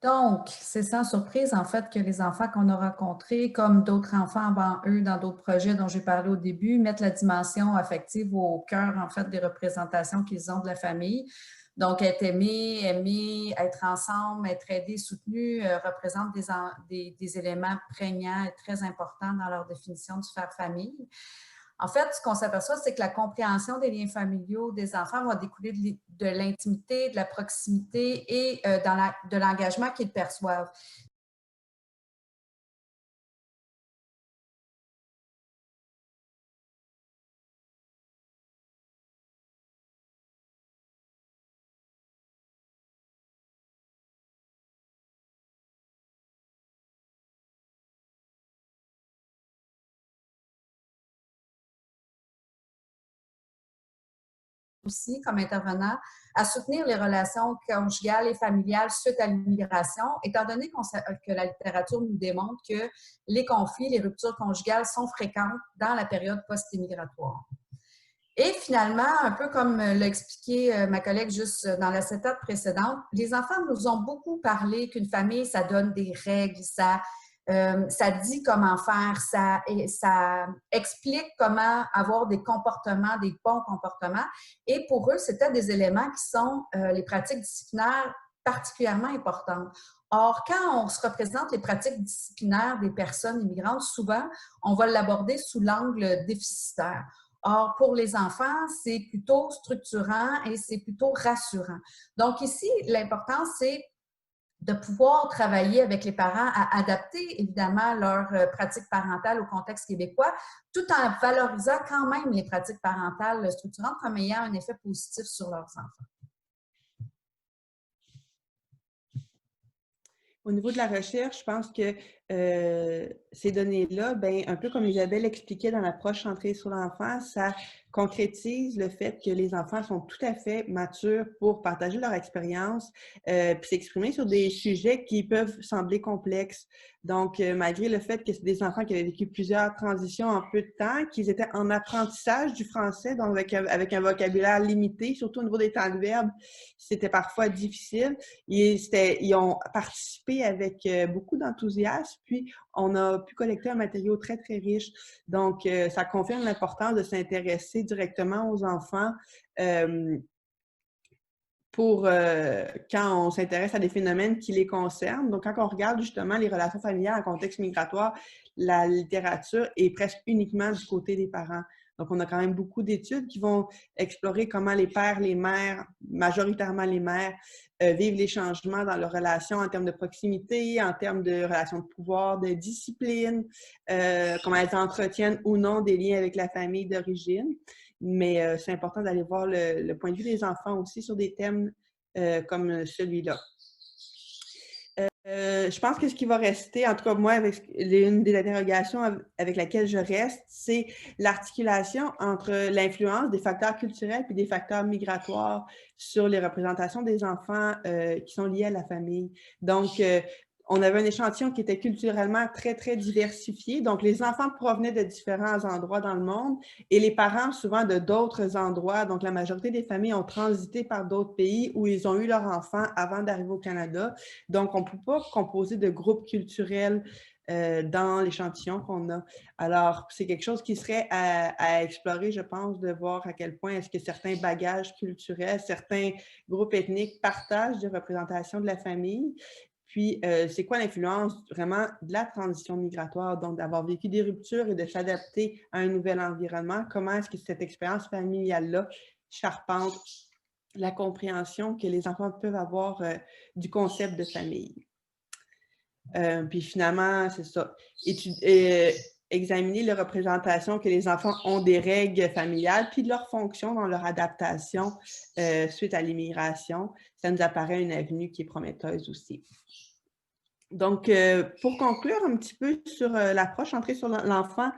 Donc, c'est sans surprise, en fait, que les enfants qu'on a rencontrés, comme d'autres enfants avant eux dans d'autres projets dont j'ai parlé au début, mettent la dimension affective au cœur, en fait, des représentations qu'ils ont de la famille. Donc, être aimé, être ensemble, être aidé, soutenu, représentent des éléments prégnants et très importants dans leur définition du faire famille. En fait, ce qu'on s'aperçoit, c'est que la compréhension des liens familiaux des enfants va découler de l'intimité, de la proximité et de l'engagement qu'ils perçoivent. Aussi comme intervenant à soutenir les relations conjugales et familiales suite à l'immigration, étant donné que la littérature nous démontre que les conflits, les ruptures conjugales sont fréquentes dans la période post-immigratoire. Et finalement, un peu comme l'a expliqué ma collègue juste dans l'acétate précédente, les enfants nous ont beaucoup parlé qu'une famille, ça donne des règles, ça dit comment faire, ça explique comment avoir des comportements, des bons comportements. Et pour eux, c'était des éléments qui sont les pratiques disciplinaires particulièrement importantes. Or, quand on se représente les pratiques disciplinaires des personnes immigrantes, souvent, on va l'aborder sous l'angle déficitaire. Or, pour les enfants, c'est plutôt structurant et c'est plutôt rassurant. Donc ici, l'important, c'est de pouvoir travailler avec les parents à adapter évidemment leurs pratiques parentales au contexte québécois, tout en valorisant quand même les pratiques parentales structurantes comme ayant un effet positif sur leurs enfants. Au niveau de la recherche, je pense que ces données-là, ben, un peu comme Isabelle expliquait dans l'approche centrée sur l'enfant, ça concrétise le fait que les enfants sont tout à fait matures pour partager leur expérience puis s'exprimer sur des sujets qui peuvent sembler complexes. Donc, malgré le fait que c'est des enfants qui avaient vécu plusieurs transitions en peu de temps, qu'ils étaient en apprentissage du français, donc avec un vocabulaire limité, surtout au niveau des temps de verbe, c'était parfois difficile. Ils ont participé avec beaucoup d'enthousiasme, puis on a pu collecter un matériau très, très riche. Donc, ça confirme l'importance de s'intéresser directement aux enfants pour quand on s'intéresse à des phénomènes qui les concernent. Donc, quand on regarde justement les relations familiales en contexte migratoire, la littérature est presque uniquement du côté des parents. Donc, on a quand même beaucoup d'études qui vont explorer comment les pères, les mères, majoritairement les mères, vivent les changements dans leurs relations en termes de proximité, en termes de relations de pouvoir, de discipline, comment elles entretiennent ou non des liens avec la famille d'origine. Mais c'est important d'aller voir le point de vue des enfants aussi sur des thèmes comme celui-là. Je pense que ce qui va rester, en tout cas moi, avec une des interrogations avec laquelle je reste, c'est l'articulation entre l'influence des facteurs culturels et des facteurs migratoires sur les représentations des enfants qui sont liés à la famille. Donc, on avait un échantillon qui était culturellement très, très diversifié. Donc, les enfants provenaient de différents endroits dans le monde et les parents souvent de d'autres endroits. Donc, la majorité des familles ont transité par d'autres pays où ils ont eu leurs enfants avant d'arriver au Canada. Donc, on ne peut pas composer de groupes culturels dans l'échantillon qu'on a. Alors, c'est quelque chose qui serait à explorer, je pense, de voir à quel point est-ce que certains bagages culturels, certains groupes ethniques partagent des représentations de la famille. Puis, c'est quoi l'influence vraiment de la transition migratoire, donc d'avoir vécu des ruptures et de s'adapter à un nouvel environnement? Comment est-ce que cette expérience familiale-là charpente la compréhension que les enfants peuvent avoir du concept de famille? Puis finalement, c'est ça. Examiner les représentations que les enfants ont des règles familiales, puis de leur fonction dans leur adaptation suite à l'immigration. Ça nous apparaît une avenue qui est prometteuse aussi. Donc, pour conclure un petit peu sur l'approche centrée sur l'enfant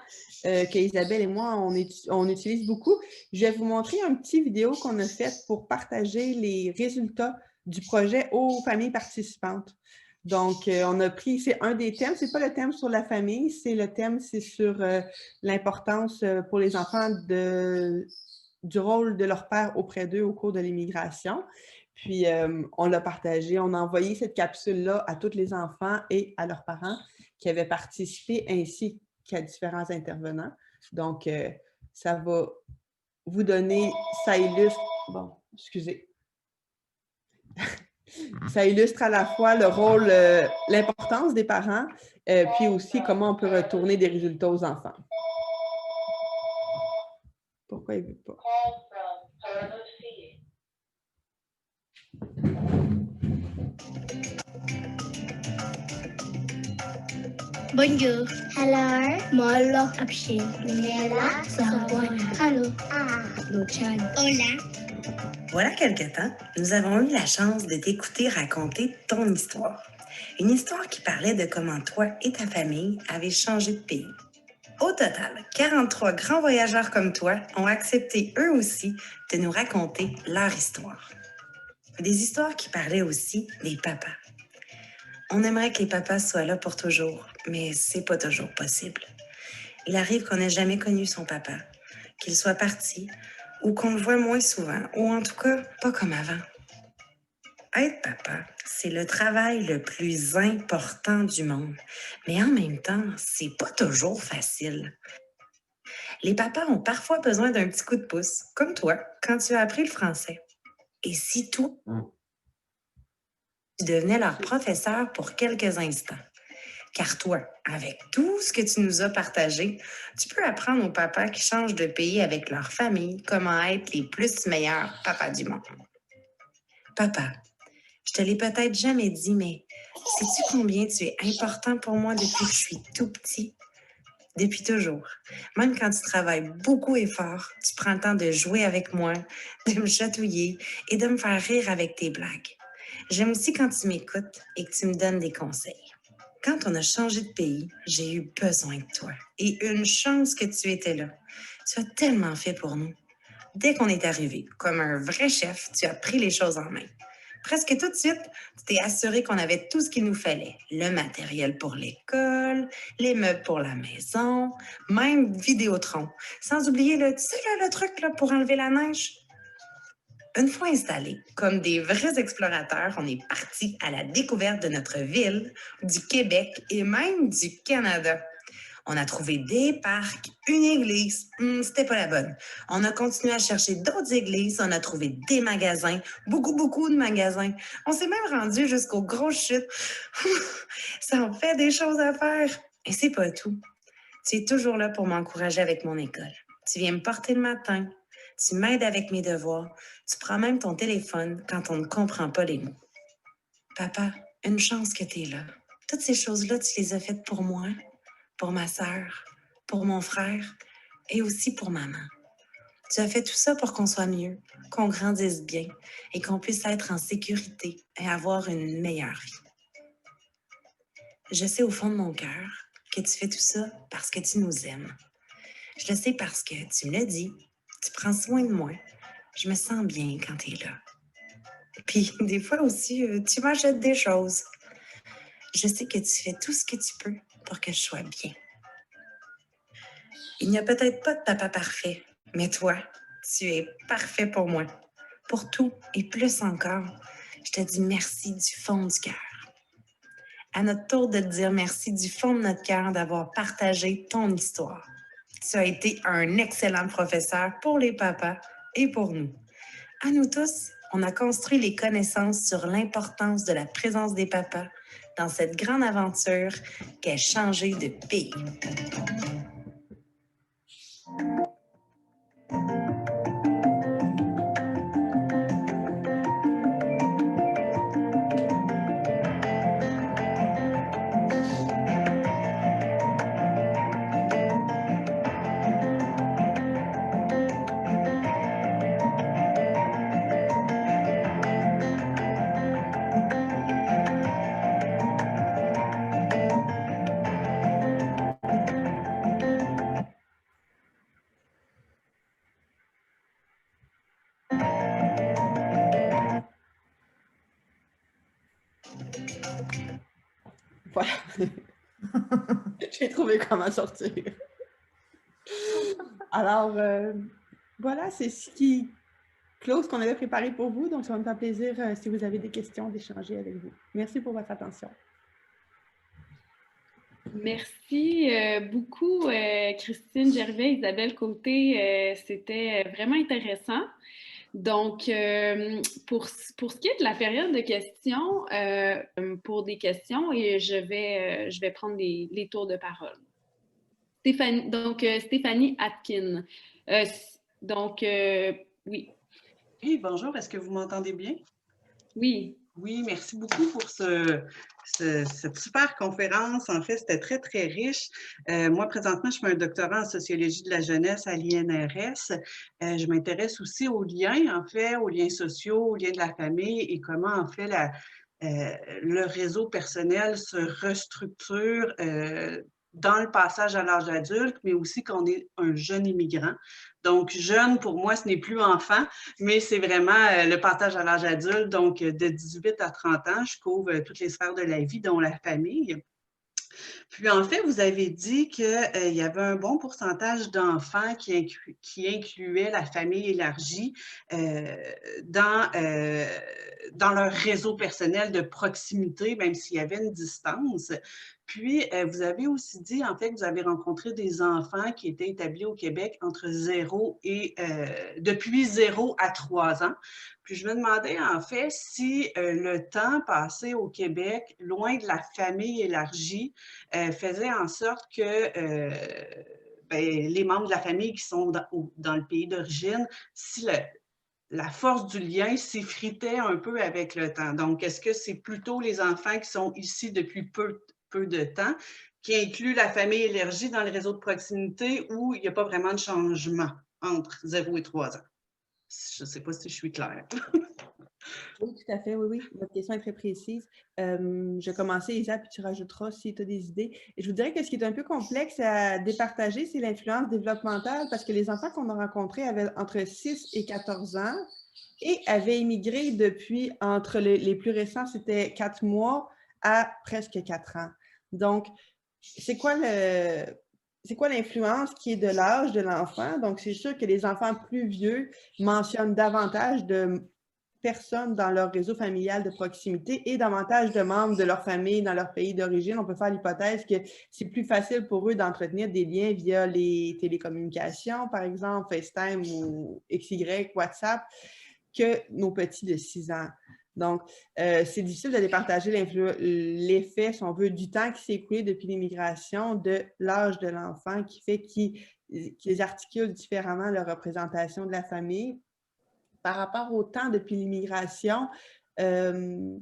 qu'Isabelle et moi, on utilise beaucoup, je vais vous montrer un petit vidéo qu'on a fait pour partager les résultats du projet aux familles participantes. Donc, on a pris, c'est un des thèmes, c'est pas le thème sur la famille, c'est sur l'importance pour les enfants du rôle de leur père auprès d'eux au cours de l'immigration. Puis, on l'a partagé, on a envoyé cette capsule-là à tous les enfants et à leurs parents qui avaient participé, ainsi qu'à différents intervenants. Donc, ça va vous donner, ça illustre, bon, excusez, ça illustre à la fois le rôle, l'importance des parents, puis aussi comment on peut retourner des résultats aux enfants. Pourquoi il ne veut pas? Bonjour. Hello. Molo. Abshin. Nela. Sabon. Hello. Luchan. Hola. Voilà quelque temps, nous avons eu la chance de t'écouter raconter ton histoire. Une histoire qui parlait de comment toi et ta famille avez changé de pays. Au total, 43 grands voyageurs comme toi ont accepté eux aussi de nous raconter leur histoire. Des histoires qui parlaient aussi des papas. On aimerait que les papas soient là pour toujours, mais c'est pas toujours possible. Il arrive qu'on n'ait jamais connu son papa, qu'il soit parti, ou qu'on le voit moins souvent, ou en tout cas pas comme avant. Être papa, c'est le travail le plus important du monde, mais en même temps, c'est pas toujours facile. Les papas ont parfois besoin d'un petit coup de pouce, comme toi, quand tu as appris le français. Et si toi, tu devenais leur professeur pour quelques instants. Car toi, avec tout ce que tu nous as partagé, tu peux apprendre aux papas qui changent de pays avec leur famille comment être les plus meilleurs papas du monde. Papa, je te l'ai peut-être jamais dit, mais sais-tu combien tu es important pour moi depuis que je suis tout petit? Depuis toujours. Même quand tu travailles beaucoup et fort, tu prends le temps de jouer avec moi, de me chatouiller et de me faire rire avec tes blagues. J'aime aussi quand tu m'écoutes et que tu me donnes des conseils. Quand on a changé de pays, j'ai eu besoin de toi. Et une chance que tu étais là. Tu as tellement fait pour nous. Dès qu'on est arrivé, comme un vrai chef, tu as pris les choses en main. Presque tout de suite, tu t'es assuré qu'on avait tout ce qu'il nous fallait. Le matériel pour l'école, les meubles pour la maison, même Vidéotron. Sans oublier le truc là, pour enlever la neige. Une fois installés, comme des vrais explorateurs, on est partis à la découverte de notre ville, du Québec et même du Canada. On a trouvé des parcs, une église, c'était pas la bonne. On a continué à chercher d'autres églises, on a trouvé des magasins, beaucoup de magasins. On s'est même rendu jusqu'aux grosses chutes. Ça en fait des choses à faire. Et c'est pas tout. Tu es toujours là pour m'encourager avec mon école. Tu viens me porter le matin, tu m'aides avec mes devoirs, tu prends même ton téléphone quand on ne comprend pas les mots. Papa, une chance que tu es là. Toutes ces choses-là, tu les as faites pour moi, pour ma sœur, pour mon frère et aussi pour maman. Tu as fait tout ça pour qu'on soit mieux, qu'on grandisse bien et qu'on puisse être en sécurité et avoir une meilleure vie. Je sais au fond de mon cœur que tu fais tout ça parce que tu nous aimes. Je le sais parce que tu me l'as dit, tu prends soin de moi. Je me sens bien quand tu es là. Puis des fois aussi, tu m'achètes des choses. Je sais que tu fais tout ce que tu peux pour que je sois bien. Il n'y a peut-être pas de papa parfait, mais toi, tu es parfait pour moi. Pour tout et plus encore, je te dis merci du fond du cœur. À notre tour de te dire merci du fond de notre cœur d'avoir partagé ton histoire. Tu as été un excellent professeur pour les papas et pour nous. À nous tous, on a construit les connaissances sur l'importance de la présence des papas dans cette grande aventure qu'est changer de pays. Voilà. J'ai trouvé comment sortir. Alors, voilà, c'est ce qui close qu'on avait préparé pour vous. Donc, ça va me faire plaisir, si vous avez des questions, d'échanger avec vous. Merci pour votre attention. Merci beaucoup, Christine Gervais, Isabelle Côté. C'était vraiment intéressant. Donc, pour ce qui est de la période de questions, pour des questions, et je vais prendre les tours de parole. Stéphanie Atkin. Oui. Oui, bonjour, est-ce que vous m'entendez bien? Oui. Oui, merci beaucoup pour cette super conférence. En fait, c'était très, très riche. Moi, présentement, je fais un doctorat en sociologie de la jeunesse à l'INRS. Je m'intéresse aussi aux liens, en fait, aux liens sociaux, aux liens de la famille et comment, en fait, le réseau personnel se restructure dans le passage à l'âge adulte, mais aussi quand on est un jeune immigrant. Donc, jeune, pour moi, ce n'est plus enfant, mais c'est vraiment le passage à l'âge adulte. Donc, de 18 à 30 ans, je couvre toutes les sphères de la vie, dont la famille. Puis, en fait, vous avez dit qu'il y avait un bon pourcentage d'enfants qui incluaient la famille élargie dans leur réseau personnel de proximité, même s'il y avait une distance. Puis, vous avez aussi dit, en fait, que vous avez rencontré des enfants qui étaient établis au Québec depuis 0 à 3 ans. Puis, je me demandais, en fait, si le temps passé au Québec, loin de la famille élargie, faisait en sorte que les membres de la famille qui sont dans le pays d'origine, si la force du lien s'effritait un peu avec le temps. Donc, est-ce que c'est plutôt les enfants qui sont ici depuis peu de temps, qui incluent la famille élargie dans le réseau de proximité, ou il n'y a pas vraiment de changement entre 0 et 3 ans? Je ne sais pas si je suis claire. Oui, tout à fait, oui. Votre question est très précise. Je vais commencer, Isa, puis tu rajouteras si tu as des idées. Et je vous dirais que ce qui est un peu complexe à départager, c'est l'influence développementale, parce que les enfants qu'on a rencontrés avaient entre 6 et 14 ans et avaient immigré depuis, entre les plus récents, c'était 4 mois à presque 4 ans. Donc, c'est quoi l'influence qui est de l'âge de l'enfant? Donc, c'est sûr que les enfants plus vieux mentionnent davantage de personnes dans leur réseau familial de proximité et davantage de membres de leur famille dans leur pays d'origine. On peut faire l'hypothèse que c'est plus facile pour eux d'entretenir des liens via les télécommunications, par exemple, FaceTime ou XY, WhatsApp, que nos petits de 6 ans. Donc, c'est difficile de départager l'effet, si on veut, du temps qui s'est écoulé depuis l'immigration, de l'âge de l'enfant, qui fait qu'ils articulent différemment leur représentation de la famille. Par rapport au temps depuis l'immigration, je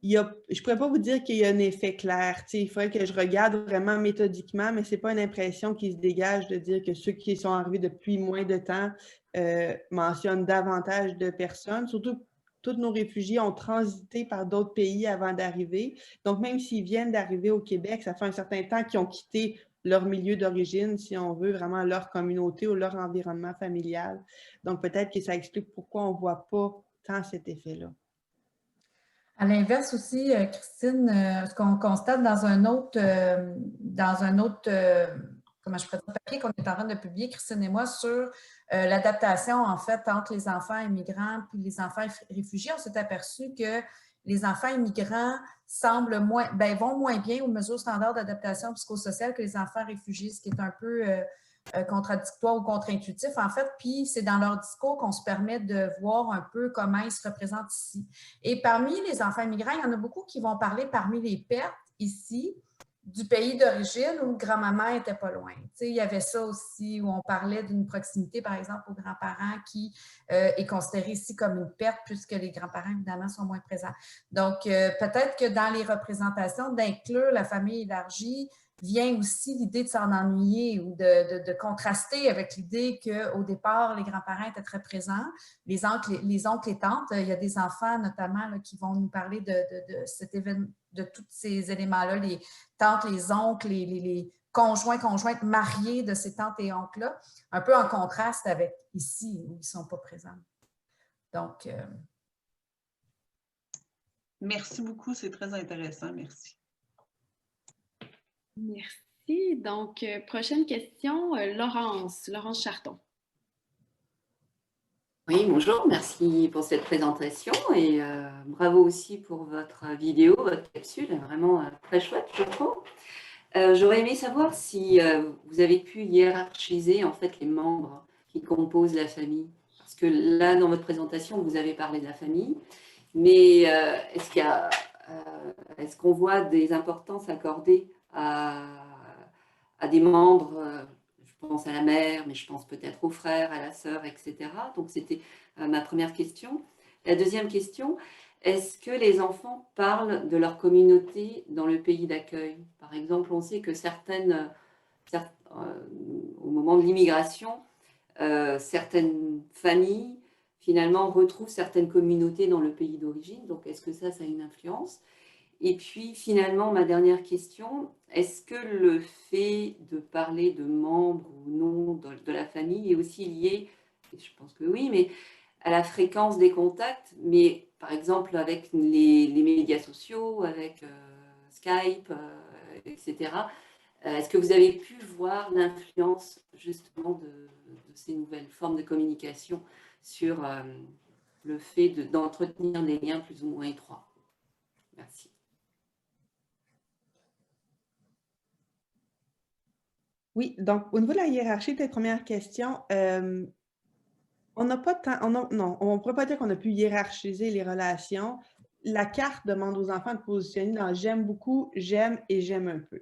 ne pourrais pas vous dire qu'il y a un effet clair. Il faudrait que je regarde vraiment méthodiquement, mais ce n'est pas une impression qui se dégage de dire que ceux qui sont arrivés depuis moins de temps mentionnent davantage de personnes. Surtout, tous nos réfugiés ont transité par d'autres pays avant d'arriver. Donc, même s'ils viennent d'arriver au Québec, ça fait un certain temps qu'ils ont quitté leur milieu d'origine, si on veut, vraiment leur communauté ou leur environnement familial. Donc, peut-être que ça explique pourquoi on ne voit pas tant cet effet-là. À l'inverse aussi, Christine, ce qu'on constate dans un autre comment je pourrais dire, papier qu'on est en train de publier, Christine et moi, sur l'adaptation, en fait, entre les enfants immigrants et les enfants réfugiés, on s'est aperçu que les enfants immigrants vont moins bien aux mesures standards d'adaptation psychosociale que les enfants réfugiés, ce qui est un peu contradictoire ou contre-intuitif, en fait, puis c'est dans leur discours qu'on se permet de voir un peu comment ils se représentent ici. Et parmi les enfants immigrants, il y en a beaucoup qui vont parler parmi les pertes ici du pays d'origine où grand-maman n'était pas loin. Tu sais, il y avait ça aussi où on parlait d'une proximité, par exemple, aux grands-parents qui est considérée ici comme une perte puisque les grands-parents, évidemment, sont moins présents. Donc, peut-être que dans les représentations, d'inclure la famille élargie, vient aussi l'idée de s'en ennuyer ou de contraster avec l'idée qu'au départ, les grands-parents étaient très présents, les oncles et tantes. Il y a des enfants notamment là, qui vont nous parler de cet événement, de tous ces éléments-là, les tantes, les oncles, les conjointes mariés de ces tantes et oncles-là, un peu en contraste avec ici où ils ne sont pas présents. Donc, merci beaucoup, c'est très intéressant, merci. Merci. Donc, prochaine question, Laurence Charton. Oui, bonjour, merci pour cette présentation et bravo aussi pour votre vidéo, votre capsule, vraiment très chouette, je trouve. J'aurais aimé savoir si vous avez pu hiérarchiser en fait les membres qui composent la famille. Parce que là, dans votre présentation, vous avez parlé de la famille, mais est-ce qu'on voit des importances accordées à des membres, je pense à la mère, mais je pense peut-être aux frères, à la sœur, etc. Donc, c'était ma première question. La deuxième question, est-ce que les enfants parlent de leur communauté dans le pays d'accueil? Par exemple, on sait que au moment de l'immigration, certaines familles, finalement, retrouvent certaines communautés dans le pays d'origine. Donc, est-ce que ça a une influence? Et puis, finalement, ma dernière question, est-ce que le fait de parler de membres ou non de la famille est aussi lié, et je pense que oui, mais à la fréquence des contacts, mais par exemple avec les médias sociaux, avec Skype, etc. Est-ce que vous avez pu voir l'influence justement de ces nouvelles formes de communication sur le fait d'entretenir des liens plus ou moins étroits? Merci. Oui, donc au niveau de la hiérarchie, peut-être première question, on n'a pas tant, non, on ne pourrait pas dire qu'on a pu hiérarchiser les relations. La carte demande aux enfants de positionner dans j'aime beaucoup, j'aime et j'aime un peu.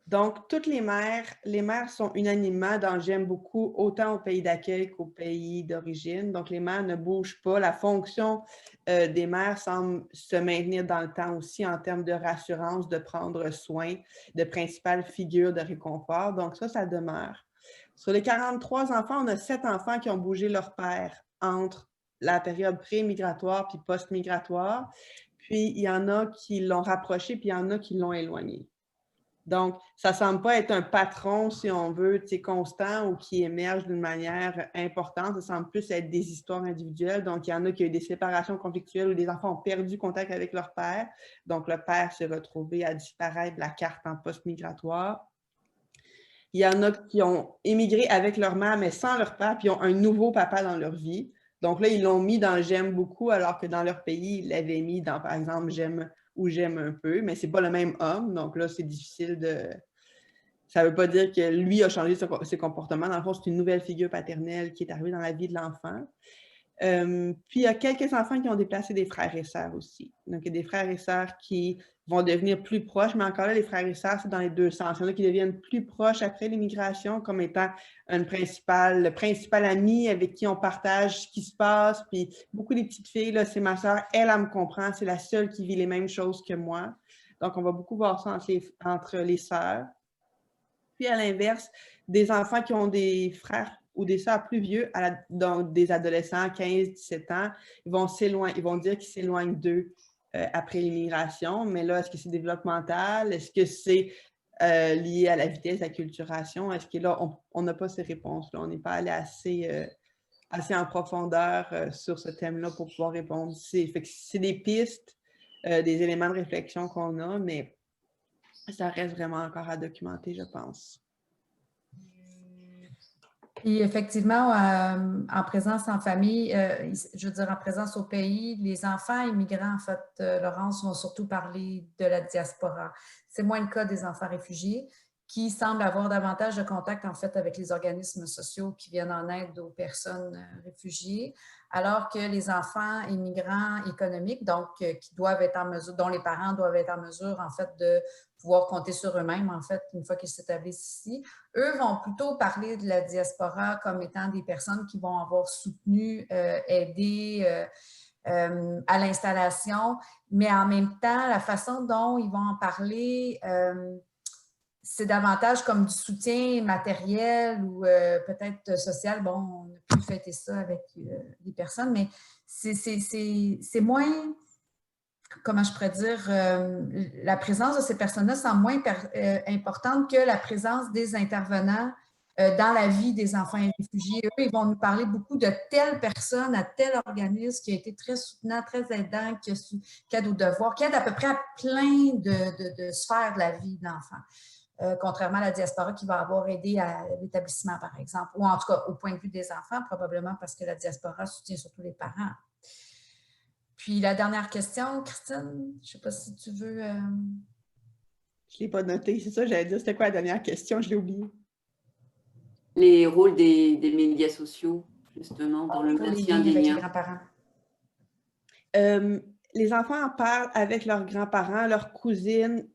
Donc, toutes les mères sont unanimement dans j'aime beaucoup, autant au pays d'accueil qu'au pays d'origine. Donc, les mères ne bougent pas. La fonction des mères semble se maintenir dans le temps aussi en termes de rassurance, de prendre soin, de principales figures de réconfort. Donc, ça demeure. Sur les 43 enfants, on a 7 enfants qui ont bougé leur père entre la période pré-migratoire puis post-migratoire. Puis, il y en a qui l'ont rapproché, puis il y en a qui l'ont éloigné. Donc, ça ne semble pas être un patron, si on veut, constant ou qui émerge d'une manière importante. Ça semble plus être des histoires individuelles. Donc, il y en a qui ont eu des séparations conflictuelles où des enfants ont perdu contact avec leur père. Donc, le père s'est retrouvé à disparaître de la carte en post-migratoire. Il y en a qui ont émigré avec leur mère, mais sans leur père, puis ont un nouveau papa dans leur vie. Donc là, ils l'ont mis dans « j'aime beaucoup », alors que dans leur pays, ils l'avaient mis dans, par exemple, « j'aime » ou j'aime un peu, mais ce n'est pas le même homme. Donc là, c'est difficile de... Ça ne veut pas dire que lui a changé ses comportements. Dans le fond, c'est une nouvelle figure paternelle qui est arrivée dans la vie de l'enfant. Puis, il y a quelques enfants qui ont déplacé des frères et sœurs aussi. Donc, il y a des frères et sœurs qui vont devenir plus proches, mais encore là, les frères et sœurs, c'est dans les deux sens. Il y en a qui deviennent plus proches après l'immigration comme étant le principal ami avec qui on partage ce qui se passe. Puis, beaucoup des petites filles, là, c'est ma sœur, elle me comprend, c'est la seule qui vit les mêmes choses que moi. Donc, on va beaucoup voir ça entre les sœurs. Puis, à l'inverse, des enfants qui ont des frères ou des sœurs plus vieux, donc des adolescents, 15-17 ans, ils vont dire qu'ils s'éloignent d'eux après l'immigration. Mais là, est-ce que c'est développemental? Est-ce que c'est lié à la vitesse d'acculturation? Est-ce que là, on n'a pas ces réponses-là? On n'est pas allé assez en profondeur sur ce thème-là pour pouvoir répondre. C'est des pistes, des éléments de réflexion qu'on a, mais ça reste vraiment encore à documenter, je pense. Puis effectivement, en présence en famille, je veux dire en présence au pays, les enfants immigrants, en fait, Laurence, vont surtout parler de la diaspora. C'est moins le cas des enfants réfugiés. qui semblent avoir davantage de contact, en fait, avec les organismes sociaux qui viennent en aide aux personnes réfugiées, alors que les enfants immigrants économiques, donc qui doivent être en mesure, dont les parents doivent être en mesure, en fait, de pouvoir compter sur eux-mêmes, en fait, une fois qu'ils s'établissent ici, eux vont plutôt parler de la diaspora comme étant des personnes qui vont avoir soutenu, aidé à l'installation, mais en même temps, la façon dont ils vont en parler, c'est davantage comme du soutien matériel ou peut-être social. Bon, on a pu fêter ça avec des personnes, mais c'est moins, comment je pourrais dire, la présence de ces personnes-là semble moins importante que la présence des intervenants dans la vie des enfants réfugiés. Eux, ils vont nous parler beaucoup de telle personne à tel organisme qui a été très soutenant, très aidant, qui aide aux devoirs, qui aide à peu près à plein de sphères de la vie de l'enfant. Contrairement à la diaspora qui va avoir aidé à l'établissement, par exemple, ou en tout cas au point de vue des enfants, probablement parce que la diaspora soutient surtout les parents. Puis la dernière question, Christine, je ne sais pas si tu veux... Je ne l'ai pas noté, c'est ça, j'allais dire, c'était quoi la dernière question? Je l'ai oublié. Les rôles des médias sociaux, justement, dans le maintien des liens. Les grands-parents. Les enfants en parlent avec leurs grands-parents, leurs cousines,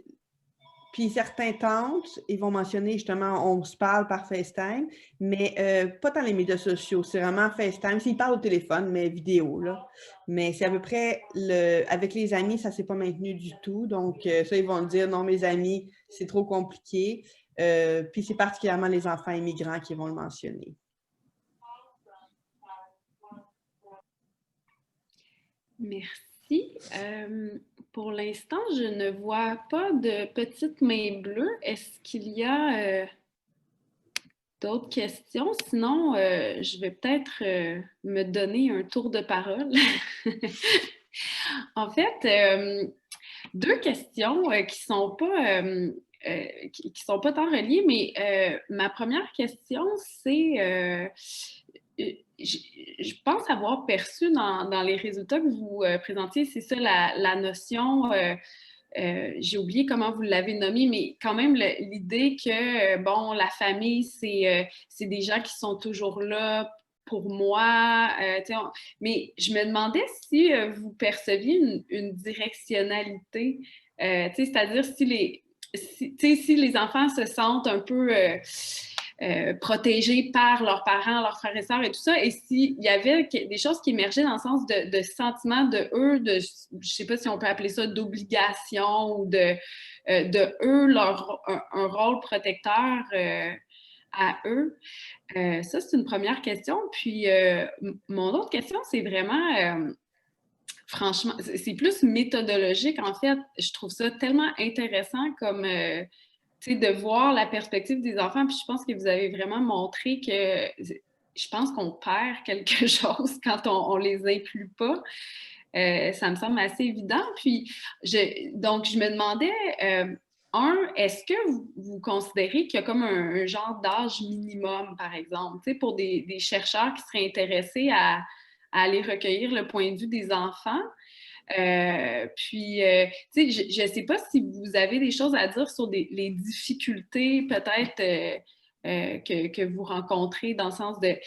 puis certains tantes, ils vont mentionner justement, on se parle par FaceTime, mais pas dans les médias sociaux, c'est vraiment FaceTime. S'ils parlent au téléphone, mais vidéo, là. Mais c'est à peu près, avec les amis, ça ne s'est pas maintenu du tout. Donc, ça, ils vont dire, non, mes amis, c'est trop compliqué. Puis c'est particulièrement les enfants immigrants qui vont le mentionner. Merci. Pour l'instant, je ne vois pas de petites mains bleues. Est-ce qu'il y a d'autres questions? Sinon, je vais peut-être me donner un tour de parole. En fait, deux questions qui sont pas tant reliées, mais ma première question, c'est je pense avoir perçu dans les résultats que vous présentiez, c'est ça la notion, j'ai oublié comment vous l'avez nommé, mais quand même l'idée que, bon, la famille, c'est des gens qui sont toujours là pour moi. Mais je me demandais si vous perceviez une directionnalité, c'est-à-dire si les enfants se sentent un peu... protégés par leurs parents, leurs frères et sœurs et tout ça, et s'il y avait des choses qui émergeaient dans le sens de sentiments de eux, je ne sais pas si on peut appeler ça d'obligation ou de eux, un rôle protecteur à eux. Ça, c'est une première question. Puis, mon autre question, c'est vraiment... franchement, c'est plus méthodologique, en fait. Je trouve ça tellement intéressant comme... de voir la perspective des enfants, puis je pense que vous avez vraiment montré que je pense qu'on perd quelque chose quand on les inclut pas. Ça me semble assez évident. Puis, donc, je me demandais, est-ce que vous considérez qu'il y a comme un genre d'âge minimum, par exemple, pour des chercheurs qui seraient intéressés à aller recueillir le point de vue des enfants? Je ne sais pas si vous avez des choses à dire sur les difficultés peut-être que vous rencontrez dans le sens de,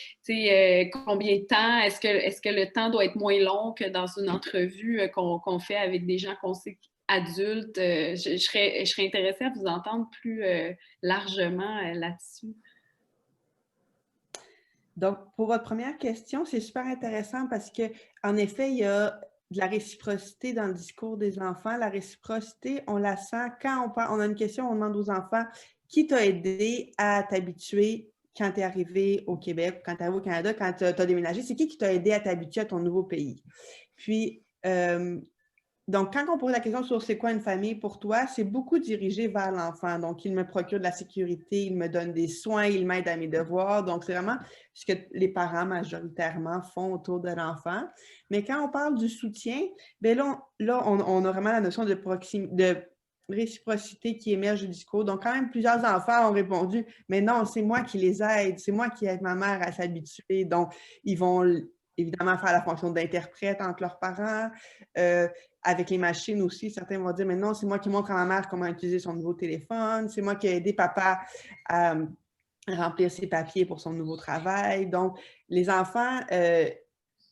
combien de temps, est-ce que le temps doit être moins long que dans une entrevue qu'on fait avec des gens qu'on sait adultes? Je serais intéressée à vous entendre plus largement là-dessus. Donc, pour votre première question, c'est super intéressant parce qu'en effet, il y a de la réciprocité dans le discours des enfants. La réciprocité, on la sent quand on a une question, on demande aux enfants qui t'a aidé à t'habituer quand tu es arrivé au Québec, quand tu es arrivé au Canada, quand tu as déménagé. C'est qui t'a aidé à t'habituer à ton nouveau pays? Puis, donc, quand on pose la question sur c'est quoi une famille pour toi, c'est beaucoup dirigé vers l'enfant. Donc, il me procure de la sécurité, il me donne des soins, il m'aide à mes devoirs. Donc, c'est vraiment ce que les parents majoritairement font autour de l'enfant. Mais quand on parle du soutien, bien là, on a vraiment la notion de réciprocité qui émerge du discours. Donc, quand même, plusieurs enfants ont répondu « Mais non, c'est moi qui les aide, c'est moi qui aide ma mère à s'habituer. » Donc, ils vont évidemment faire la fonction d'interprète entre leurs parents. Avec les machines aussi, certains vont dire, mais non, c'est moi qui montre à ma mère comment utiliser son nouveau téléphone, c'est moi qui ai aidé papa à remplir ses papiers pour son nouveau travail. Donc, les enfants,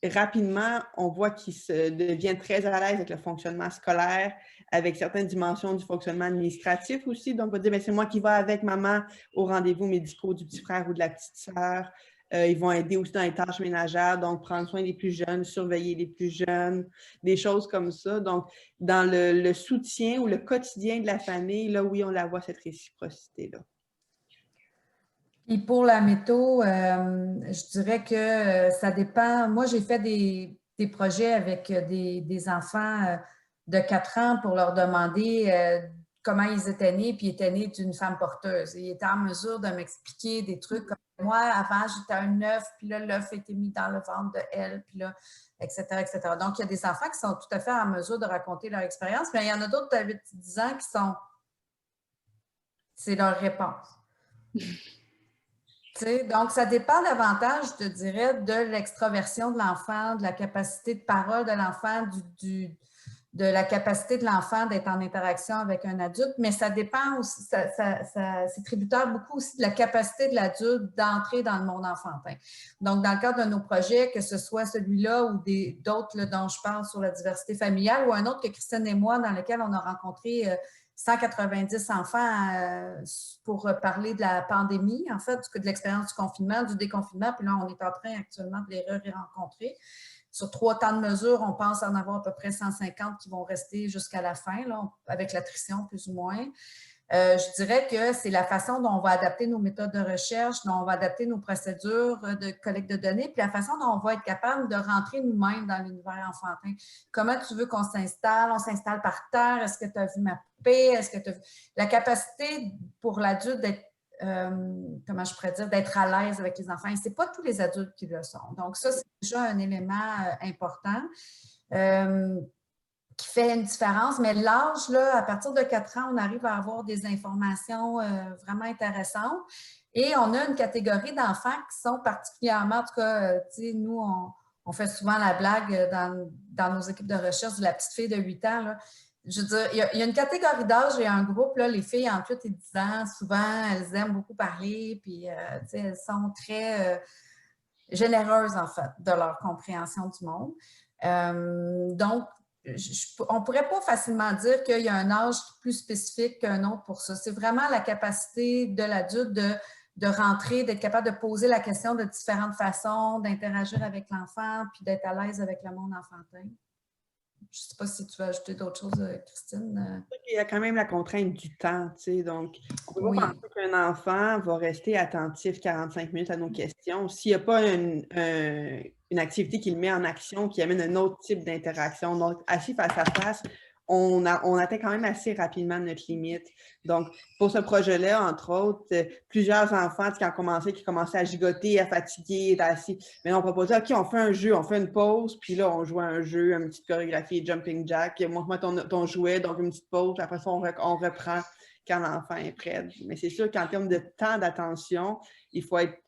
rapidement, on voit qu'ils deviennent très à l'aise avec le fonctionnement scolaire, avec certaines dimensions du fonctionnement administratif aussi. Donc, on va dire, c'est moi qui vais avec maman aux rendez-vous médicaux du petit frère ou de la petite sœur. Ils vont aider aussi dans les tâches ménagères, donc prendre soin des plus jeunes, surveiller les plus jeunes, des choses comme ça. Donc, dans le soutien ou le quotidien de la famille, là, oui, on la voit, cette réciprocité-là. Et pour la métho, je dirais que ça dépend. Moi, j'ai fait des projets avec des enfants de 4 ans pour leur demander comment ils étaient nés, puis ils étaient nés d'une femme porteuse. Ils étaient en mesure de m'expliquer des trucs comme moi, avant, j'étais un œuf, puis là, l'œuf a été mis dans le ventre de elle, puis là, etc., etc. Donc, il y a des enfants qui sont tout à fait en mesure de raconter leur expérience, mais il y en a d'autres de 8-10 ans qui sont... C'est leur réponse. Donc, ça dépend davantage, je te dirais, de l'extraversion de l'enfant, de la capacité de parole de l'enfant, de la capacité de l'enfant d'être en interaction avec un adulte, mais ça dépend aussi, c'est tributaire beaucoup aussi de la capacité de l'adulte d'entrer dans le monde enfantin. Donc, dans le cadre de nos projets, que ce soit celui-là ou d'autres dont je parle sur la diversité familiale, ou un autre que Christine et moi, dans lequel on a rencontré 190 enfants pour parler de la pandémie, en fait, de l'expérience du confinement, du déconfinement, puis là, on est en train actuellement de les rencontrer. Sur 3 temps de mesure, on pense en avoir à peu près 150 qui vont rester jusqu'à la fin, là, avec l'attrition plus ou moins. Je dirais que c'est la façon dont on va adapter nos méthodes de recherche, dont on va adapter nos procédures de collecte de données, puis la façon dont on va être capable de rentrer nous-mêmes dans l'univers enfantin. Comment tu veux qu'on s'installe? On s'installe par terre? Est-ce que tu as vu ma poupée? Est-ce que tu as vu... La capacité pour l'adulte d'être, comment je pourrais dire, d'être à l'aise avec les enfants. Et ce n'est pas tous les adultes qui le sont. Donc ça, c'est déjà un élément important. Qui fait une différence, mais l'âge, là, à partir de 4 ans, on arrive à avoir des informations vraiment intéressantes. Et on a une catégorie d'enfants qui sont particulièrement, en tout cas, tu sais, nous, on fait souvent la blague dans nos équipes de recherche de la petite fille de 8 ans. Là. Je veux dire, il y a une catégorie d'âge et un groupe, là, les filles entre 8 et 10 ans, souvent, elles aiment beaucoup parler, puis, tu sais, elles sont très généreuses, en fait, de leur compréhension du monde. Donc, on ne pourrait pas facilement dire qu'il y a un âge plus spécifique qu'un autre pour ça. C'est vraiment la capacité de l'adulte de rentrer, d'être capable de poser la question de différentes façons, d'interagir avec l'enfant, puis d'être à l'aise avec le monde enfantin. Je ne sais pas si tu veux ajouter d'autres choses, Christine. Il y a quand même la contrainte du temps, tu sais, donc on peut pas penser qu'un enfant va rester attentif 45 minutes à nos questions. S'il n'y a pas une activité qui le met en action, qui amène un autre type d'interaction, donc assis face à face, on atteint quand même assez rapidement notre limite. Donc, pour ce projet-là, entre autres, plusieurs enfants qui commençaient à gigoter, à fatiguer, à assis. Mais on proposait, OK, on fait un jeu, on fait une pause, puis là, on joue à un jeu, une petite chorégraphie, jumping jack, montre-moi ton jouet, donc une petite pause, après ça, on reprend quand l'enfant est prêt. Mais c'est sûr qu'en termes de temps d'attention, il faut être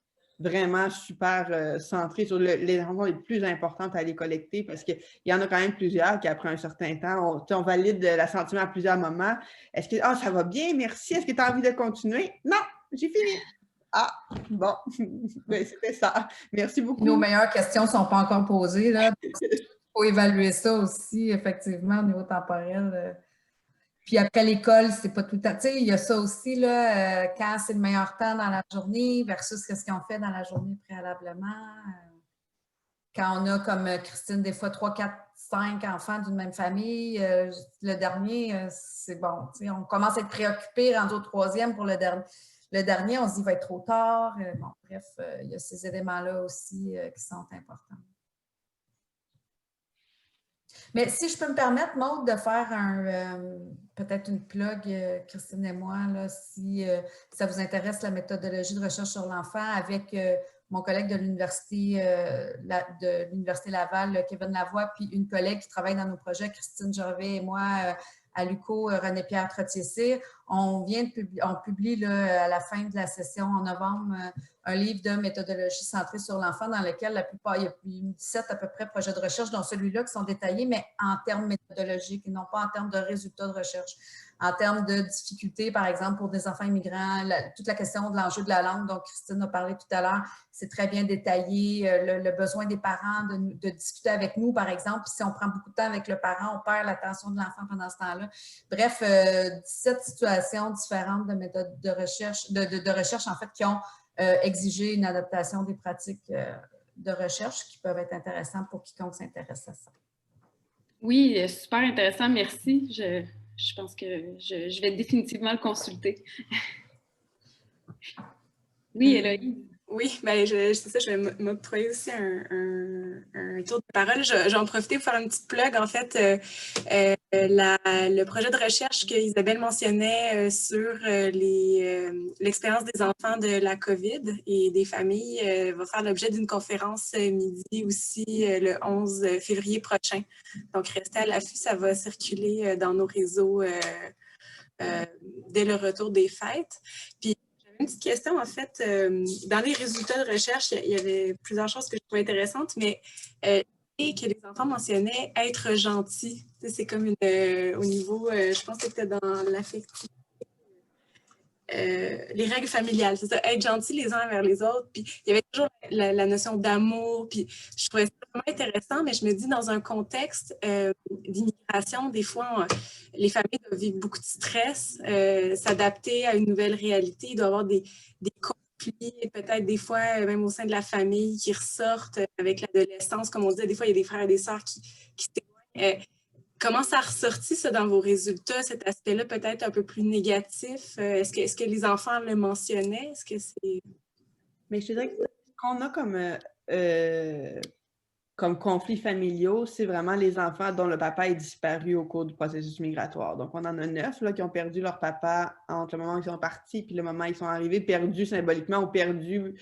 vraiment super centré sur les informations les plus importantes à aller collecter parce qu'il y en a quand même plusieurs qui, après un certain temps, on valide l'assentiment à plusieurs moments. Est-ce que ça va bien, merci, est-ce que tu as envie de continuer? Non, j'ai fini. Ah, bon, c'était ça. Merci beaucoup. Nos meilleures questions ne sont pas encore posées. Il faut évaluer ça aussi, effectivement, au niveau temporel. Puis après l'école, c'est pas tout le temps. Tu sais, il y a ça aussi, là, quand c'est le meilleur temps dans la journée versus ce qu'ils ont fait dans la journée préalablement. Quand on a, comme Christine, des fois 3, 4, 5 enfants d'une même famille, le dernier, c'est bon. Tu sais, on commence à être préoccupé, rendu au 3e pour le dernier. Le dernier, on se dit, il va être trop tard. Bon, bref, il y a ces éléments-là aussi qui sont importants. Mais si je peux me permettre, Maude, de faire peut-être une plug, Christine et moi, là, si ça vous intéresse, la méthodologie de recherche sur l'enfant avec mon collègue de l'Université Laval, Kevin Lavoie, puis une collègue qui travaille dans nos projets, Christine Gervais et moi, à l'UQO, René-Pierre Trottier-Cyr. On publie là, à la fin de la session en novembre un livre de méthodologie centrée sur l'enfant dans lequel la plupart, il y a 17 à peu près projets de recherche, dont celui-là qui sont détaillés, mais en termes méthodologiques et non pas en termes de résultats de recherche. En termes de difficultés, par exemple, pour des enfants immigrants, toute la question de l'enjeu de la langue dont Christine a parlé tout à l'heure, c'est très bien détaillé. Le besoin des parents de discuter avec nous, par exemple. Puis si on prend beaucoup de temps avec le parent, on perd l'attention de l'enfant pendant ce temps-là. Bref, 17 situations différentes de méthodes de recherche, de recherche, en fait, qui ont exigé une adaptation des pratiques de recherche qui peuvent être intéressantes pour quiconque s'intéresse à ça. Oui, super intéressant, merci. Je pense que je vais définitivement le consulter. Oui, Héloïse. Oui, ben c'est ça, je vais m'octroyer aussi un tour de parole. J'en en profiter pour faire une petite plug. En fait, le projet de recherche qu'Isabelle mentionnait sur l'expérience des enfants de la COVID et des familles va faire l'objet d'une conférence midi aussi le 11 février prochain. Donc, restez à l'affût, ça va circuler dans nos réseaux dès le retour des fêtes. Puis, une petite question, en fait, dans les résultats de recherche, il y avait plusieurs choses que je trouvais intéressantes, mais et que les enfants mentionnaient être gentils. C'est comme au niveau, je pense que c'était dans l'affectivité, les règles familiales, c'est ça, être gentils les uns envers les autres. Puis il y avait toujours la notion d'amour, puis je trouvais ça vraiment intéressant, mais je me dis, dans un contexte d'immigration, des fois, les familles doivent vivre beaucoup de stress, s'adapter à une nouvelle réalité, il doit y avoir des conflits, peut-être des fois, même au sein de la famille, qui ressortent avec l'adolescence, comme on disait, des fois, il y a des frères et des sœurs qui s'éloignent. Comment ça a ressorti, ça, dans vos résultats, cet aspect-là peut-être un peu plus négatif? Est-ce que les enfants le mentionnaient? Est-ce que c'est... Mais je te dirais que ce qu'on a comme conflits familiaux, c'est vraiment les enfants dont le papa est disparu au cours du processus migratoire. Donc, on en a 9 là, qui ont perdu leur papa entre le moment où ils sont partis et le moment où ils sont arrivés, perdus symboliquement ou perdus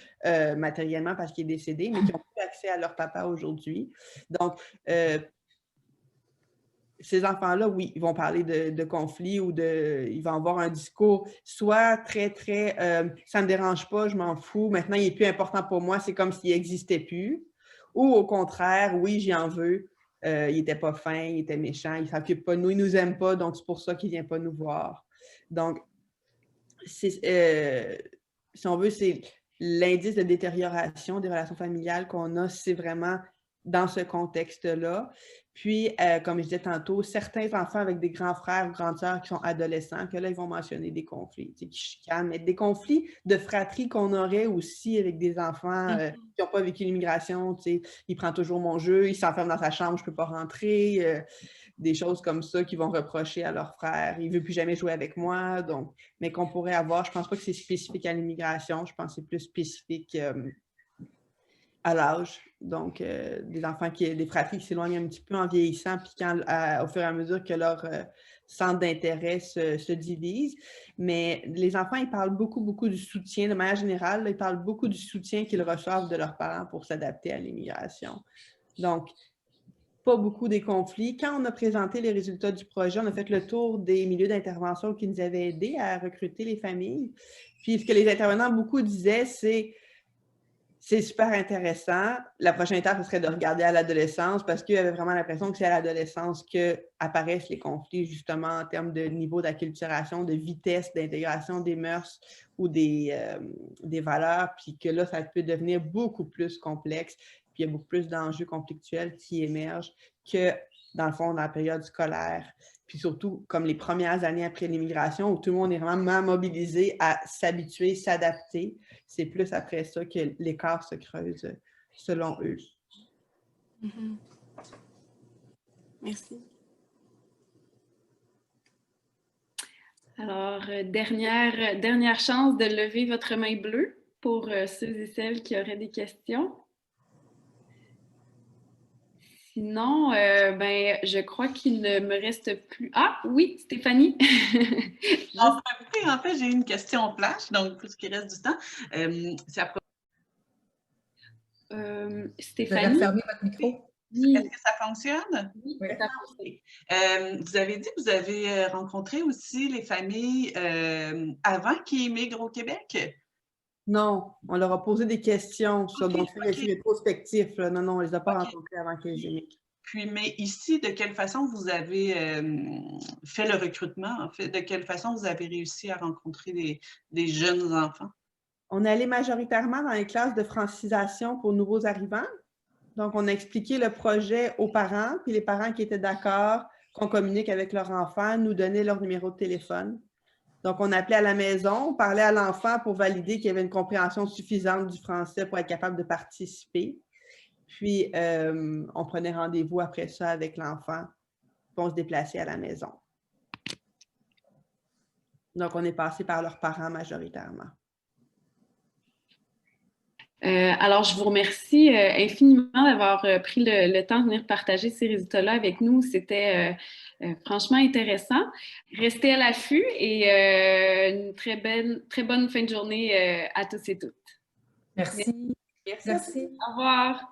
matériellement parce qu'il est décédé, mais qui ont plus accès à leur papa aujourd'hui. Donc, ces enfants-là, oui, ils vont parler de conflits ou ils vont avoir un discours soit très, très ça ne me dérange pas, je m'en fous, maintenant il est plus important pour moi, c'est comme s'il n'existait plus. Ou au contraire, oui, j'y en veux, il n'était pas fin, il était méchant, il ne s'occupe pas de nous, il ne nous aime pas, donc c'est pour ça qu'il ne vient pas nous voir. Donc, si on veut, c'est l'indice de détérioration des relations familiales qu'on a, c'est vraiment dans ce contexte-là. Puis, comme je disais tantôt, certains enfants avec des grands frères ou grandes sœurs qui sont adolescents, que là, ils vont mentionner des conflits, qui chicanent, mais des conflits de fratrie qu'on aurait aussi avec des enfants qui n'ont pas vécu l'immigration. Il prend toujours mon jeu, il s'enferme dans sa chambre, je ne peux pas rentrer. Des choses comme ça qu'ils vont reprocher à leur frère. Il ne veut plus jamais jouer avec moi. Donc, mais qu'on pourrait avoir, je ne pense pas que c'est spécifique à l'immigration, je pense que c'est plus spécifique à l'âge. Donc, des enfants des fratries qui s'éloignent un petit peu en vieillissant, puis au fur et à mesure que leur centre d'intérêt se divise. Mais les enfants, ils parlent beaucoup, beaucoup du soutien. De manière générale, ils parlent beaucoup du soutien qu'ils reçoivent de leurs parents pour s'adapter à l'immigration. Donc, pas beaucoup des conflits. Quand on a présenté les résultats du projet, on a fait le tour des milieux d'intervention qui nous avaient aidés à recruter les familles. Puis, ce que les intervenants beaucoup disaient, c'est super intéressant. La prochaine étape, ce serait de regarder à l'adolescence parce qu'ils avaient vraiment l'impression que c'est à l'adolescence qu'apparaissent les conflits, justement, en termes de niveau d'acculturation, de vitesse d'intégration des mœurs ou des valeurs, puis que là, ça peut devenir beaucoup plus complexe, puis il y a beaucoup plus d'enjeux conflictuels qui émergent que, dans le fond, dans la période scolaire. Puis surtout, comme les premières années après l'immigration, où tout le monde est vraiment mobilisé à s'habituer, s'adapter, c'est plus après ça que l'écart se creuse, selon eux. Mm-hmm. Merci. Alors, dernière chance de lever votre main bleue pour ceux et celles qui auraient des questions. Sinon, je crois qu'il ne me reste plus... Ah, oui, Stéphanie! En fait, j'ai une question flash, donc pour ce qui reste du temps. C'est à propos... Stéphanie? Vous avez fermé votre micro? Oui. Est-ce que ça fonctionne? Oui, Oui. ça fonctionne. Vous avez dit que vous avez rencontré aussi les familles avant qu'ils immigrent au Québec? Non, on leur a posé des questions sur Ok, donc c'est ok. rétrospectif. Là. Non, on ne les a pas Ok. rencontrés avant qu'ils émigrent. Puis, mais ici, de quelle façon vous avez fait le recrutement? En fait, de quelle façon vous avez réussi à rencontrer des jeunes enfants? On est allé majoritairement dans les classes de francisation pour nouveaux arrivants. Donc, on a expliqué le projet aux parents, puis les parents qui étaient d'accord qu'on communique avec leur enfant nous donnaient leur numéro de téléphone. Donc, on appelait à la maison, on parlait à l'enfant pour valider qu'il y avait une compréhension suffisante du français pour être capable de participer. Puis, on prenait rendez-vous après ça avec l'enfant, puis on se déplaçait à la maison. Donc, on est passé par leurs parents majoritairement. Alors, je vous remercie infiniment d'avoir pris le temps de venir partager ces résultats-là avec nous. C'était franchement intéressant. Restez à l'affût et une très bonne fin de journée à tous et toutes. Merci. Merci. Merci. Au revoir.